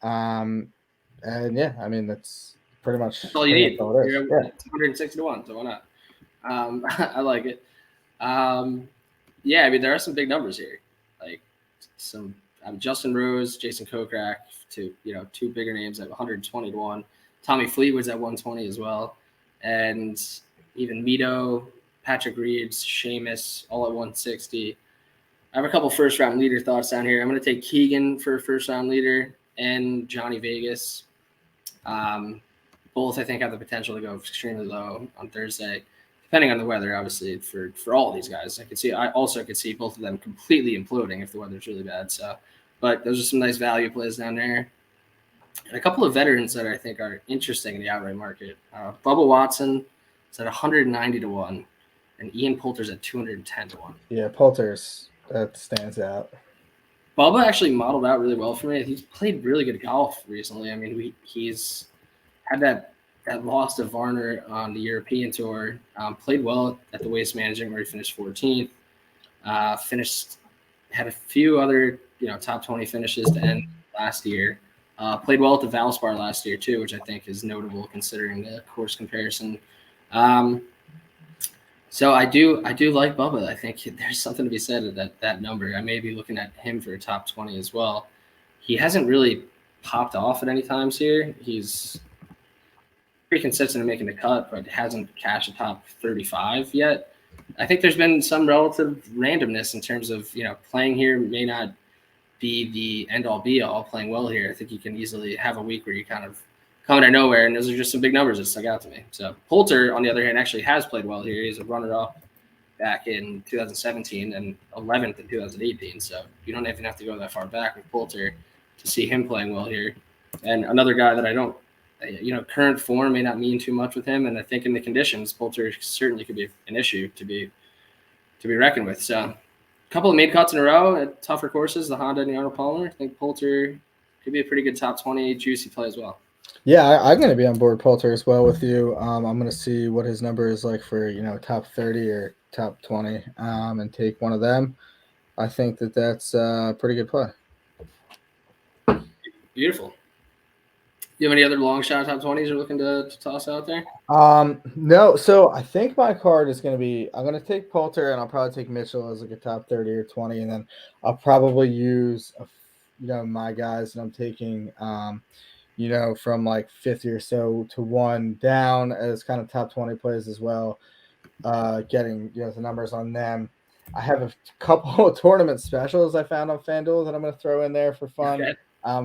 And yeah, I mean that's pretty much That's all you need. all it is. You're at 160 to 1, so why not? I like it. Yeah, I mean there are some big numbers here, like some Justin Rose, Jason Kokrak, two bigger names at 120 to 1. Tommy Fleetwood's at 120 as well, and even Mito, Patrick Reeves, Seamus, all at 160. I have a couple first round leader thoughts down here. I'm going to take Keegan for first round leader and Johnny Vegas. Both I think have the potential to go extremely low on Thursday, depending on the weather. Obviously, for all these guys, I also could see both of them completely imploding if the weather's really bad. So, but those are some nice value plays down there, and a couple of veterans that I think are interesting in the outright market. Bubba Watson is at 190 to 1, and Ian Poulter's at 210 to 1. Yeah, Poulter's that stands out. Bubba actually modeled out really well for me. He's played really good golf recently. I mean, he's had that loss to Varner on the European Tour. Played well at the Waste Management where he finished 14th. Had a few other top 20 finishes to end last year. Played well at the Valspar last year too, which I think is notable considering the course comparison. So I do like Bubba. I think there's something to be said at that number. I may be looking at him for a top 20 as well. He hasn't really popped off at any times here. He's pretty consistent in making the cut, but hasn't cashed a top 35 yet. I think there's been some relative randomness in terms of, playing here may not be the end-all be-all. Playing well here, I think you can easily have a week where you kind of come out of nowhere, and those are just some big numbers that stuck out to me. So Poulter, on the other hand, actually has played well here. He's a runner-up back in 2017 and 11th in 2018. So you don't even have to go that far back with Poulter to see him playing well here. And another guy that I don't, current form may not mean too much with him, and I think in the conditions, Poulter certainly could be an issue to be reckoned with. So a couple of made cuts in a row at tougher courses, the Honda and the Arnold Palmer. I think Poulter could be a pretty good top 20 juicy play as well. Yeah, I'm going to be on board Poulter as well with you. I'm going to see what his number is like for top 30 or top 20, and take one of them. I think that's a pretty good play. Beautiful. Do you have any other long shot top 20s you're looking to toss out there? No. So I think my card is going to be, I'm going to take Poulter and I'll probably take Mitchell as like a top 30 or 20. And then I'll probably use, my guys that I'm taking, from like 50 or so to 1 down as kind of top 20 plays as well. Getting, the numbers on them. I have a couple of tournament specials I found on FanDuel that I'm going to throw in there for fun. Okay.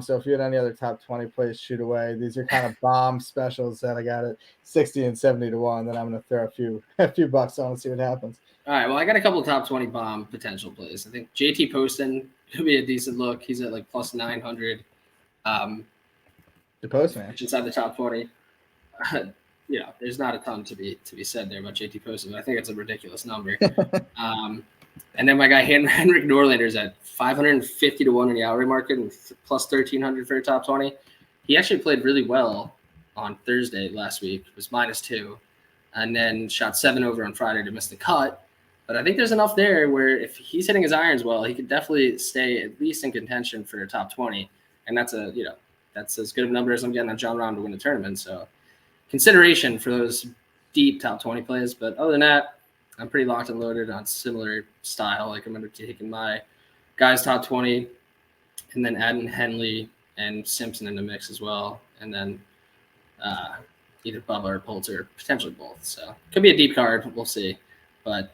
So if you had any other top 20 plays, shoot away. These are kind of bomb specials that I got at 60 and 70 to 1 that I'm going to throw a few bucks on and see what happens. All right. Well, I got a couple of top 20 bomb potential plays. I think JT Poston could be a decent look. He's at like plus 900. The Postman inside the top 20. There's not a ton to be said there about JT Poston. I think it's a ridiculous number. And then my guy Henrik Norlander's at 550 to 1 in the outright market and plus 1,300 for a top 20. He actually played really well on Thursday last week. It was -2, and then shot 7 over on Friday to miss the cut. But I think there's enough there where if he's hitting his irons well, he could definitely stay at least in contention for a top 20. And that's that's as good of a number as I'm getting on John Rahm to win the tournament. So consideration for those deep top 20 plays. But other than that, I'm pretty locked and loaded on similar style. Like I'm going to be taking my guys top 20 and then adding Henley and Simpson in the mix as well. And then either Bubba or Poulter, potentially both. So could be a deep card. We'll see. But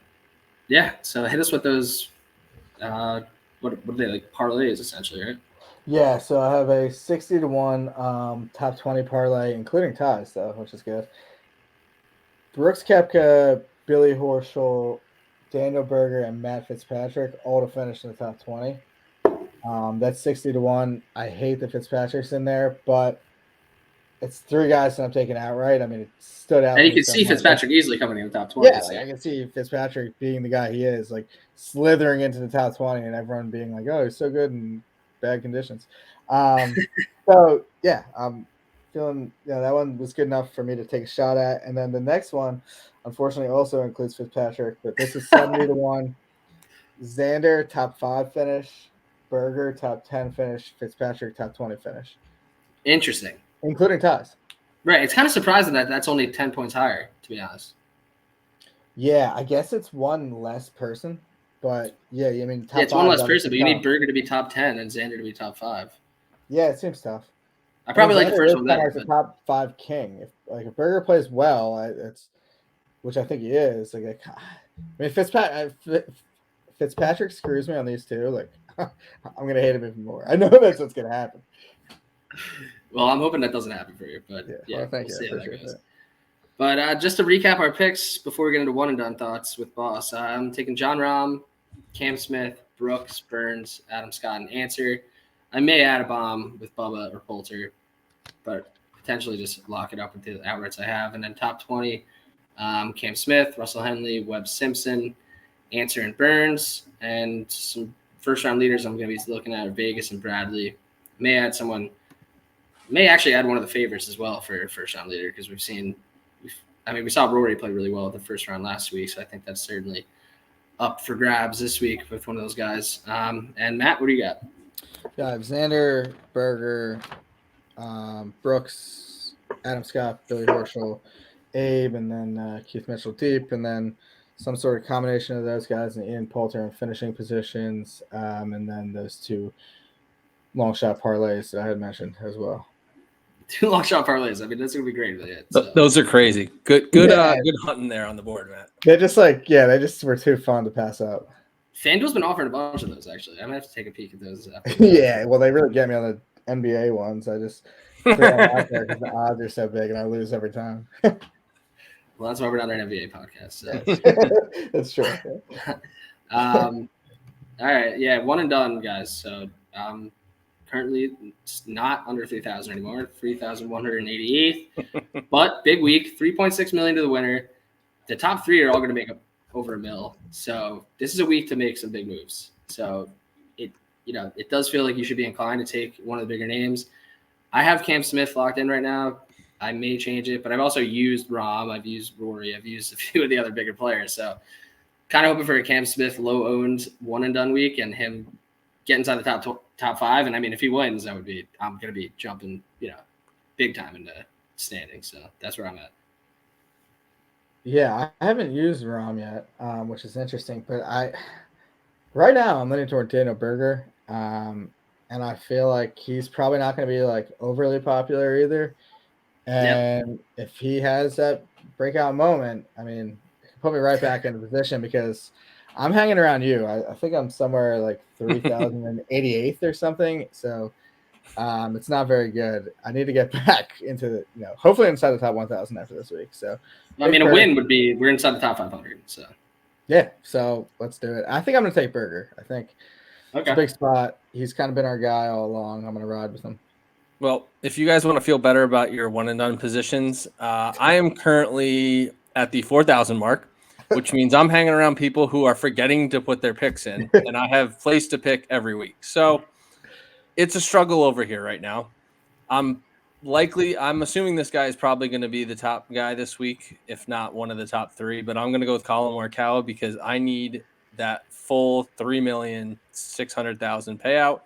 yeah, so hit us with those. What are they, like parlays essentially, right? Yeah, so I have a 60 to 1 top 20 parlay, including ties though, which is good. Brooks Koepka, Billy Horschel, Daniel Berger, and Matt Fitzpatrick all to finish in the top 20. That's 60-1. I hate that Fitzpatrick's in there, but it's 3 guys that I'm taking outright. I mean, it stood out. And to you me can so see much. Fitzpatrick easily coming in the top 20. Yeah, so. like I can see Fitzpatrick being the guy he is, like slithering into the top 20, and everyone being like, "Oh, he's so good in bad conditions." So yeah, I'm feeling that one was good enough for me to take a shot at. And then the next one, unfortunately, also includes Fitzpatrick, but this is 70-1. Xander top 5 finish, Berger top 10 finish, Fitzpatrick top 20 finish, Interesting. including ties. Right. It's kind of surprising that that's only 10 points higher, to be honest. Yeah, I guess it's one less person, but yeah, I mean, top it's one 5 less is person, but you obviously need tough. Berger to be top 10 and Xander to be top 5. Yeah, it seems tough. I probably like the Xander first is one kind better. of like the top 5 king. If Berger plays well, it's which I think he is. Like, I mean, Fitzpatrick screws me on these two. Like, I'm gonna hate him even more. I know that's what's gonna happen. Well, I'm hoping that doesn't happen for you, but well, thank we'll you. see how that goes. But just to recap our picks before we get into one and done thoughts with Boss, I'm taking John Rahm, Cam Smith, Brooks, Burns, Adam Scott, and Answer. I may add a bomb with Bubba or Poulter, but potentially just lock it up with the outrights I have. And then top 20, Cam Smith, Russell Henley, Webb Simpson, Answer and Burns, and some first-round leaders I'm going to be looking at Vegas and Bradley. May actually add one of the favorites as well for first-round leader because we saw Rory play really well at the first round last week, so I think that's certainly up for grabs this week with one of those guys. And Matt, what do you got? Yeah, I have Xander, Berger, Brooks, Adam Scott, Billy Horschel, Abe, and then Keith Mitchell deep, and then some sort of combination of those guys and Ian Poulter in finishing positions, and then those 2 long shot parlays that I had mentioned as well. 2 long shot parlays. I mean, that's gonna be great. Those are crazy. Good hunting there on the board, Matt. They're just they just were too fun to pass up. FanDuel's been offering a bunch of those actually. I'm gonna have to take a peek at those. Yeah, well, they really get me on the NBA ones. I just throw them out there because the odds are so big, and I lose every time. Well, that's why we're not an NBA podcast. So. That's true. All right, yeah, one and done, guys. So currently it's not under 3,000 anymore, 3,188. But big week, 3.6 million to the winner. The top 3 are all going to make up over $1 million. So this is a week to make some big moves. So it does feel like you should be inclined to take one of the bigger names. I have Cam Smith locked in right now. I may change it, but I've also used Rahm. I've used Rory. I've used a few of the other bigger players. So kind of hoping for a Cam Smith low-owned one-and-done week and him get inside the top 5. And, I mean, if he wins, I'm going to be jumping, big time into standing. So that's where I'm at. Yeah, I haven't used Rahm yet, which is interesting. But right now I'm leaning toward Daniel Berger, and I feel like he's probably not going to be overly popular either. And if he has that breakout moment, I mean, put me right back into position because I'm hanging around you. I think I'm somewhere 3,088th or something. So it's not very good. I need to get back into hopefully inside the top 1,000 after this week. So I mean, a win would be we're inside the top 500. So yeah, so let's do it. I think I'm going to take Berger. I think it's a big spot. He's kind of been our guy all along. I'm going to ride with him. Well, if you guys want to feel better about your one and done positions, I am currently at the 4,000 mark, which means I'm hanging around people who are forgetting to put their picks in, and I have place to pick every week. So it's a struggle over here right now. I'm assuming this guy is probably going to be the top guy this week, if not one of the top 3, but I'm going to go with Colin Morikawa because I need that full 3,600,000 payout.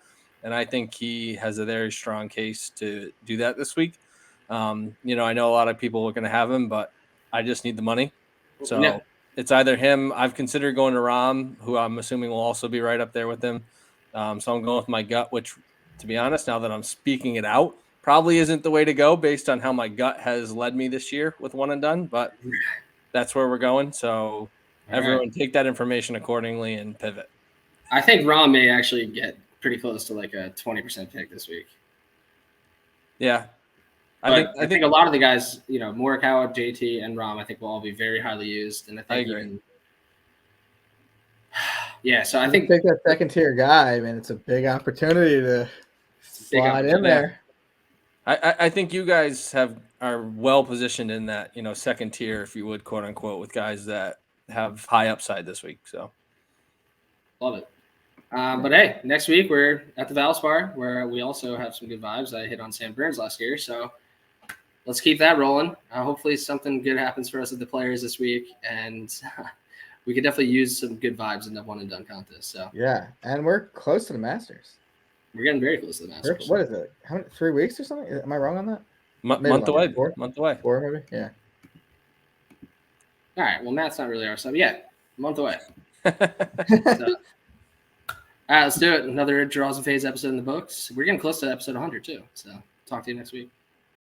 And I think he has a very strong case to do that this week. I know a lot of people are going to have him, but I just need the money. So It's either him. I've considered going to Rahm, who I'm assuming will also be right up there with him. So I'm going with my gut, which, to be honest, now that I'm speaking it out, probably isn't the way to go based on how my gut has led me this year with one and done. But that's where we're going. So everyone take that information accordingly and pivot. I think Rahm may actually get pretty close to a 20% pick this week. Yeah. I think a lot of the guys, Morikawa, JT, and Rahm, I think will all be very highly used. And I think Yeah, so I You think take that second tier guy, man. It's a big opportunity to slide in there. I think you guys are well positioned in that, second tier, if you would, quote unquote, with guys that have high upside this week. So love it. But hey, next week we're at the Valspar, where we also have some good vibes. I hit on Sam Burns last year, so let's keep that rolling. Hopefully something good happens for us with the players this week, and we could definitely use some good vibes in the one and done contest. So yeah, and we're close to the Masters. We're getting very close to the Masters. What is it? How many? 3 weeks or something? Am I wrong on that? Month away. 4? Month away. 4 maybe. Yeah. All right. Well, Matt's not really our sub yet. A month away. So, all right, let's do it. Another Draws and Fades episode in the books. We're getting close to episode 100 too. So talk to you next week.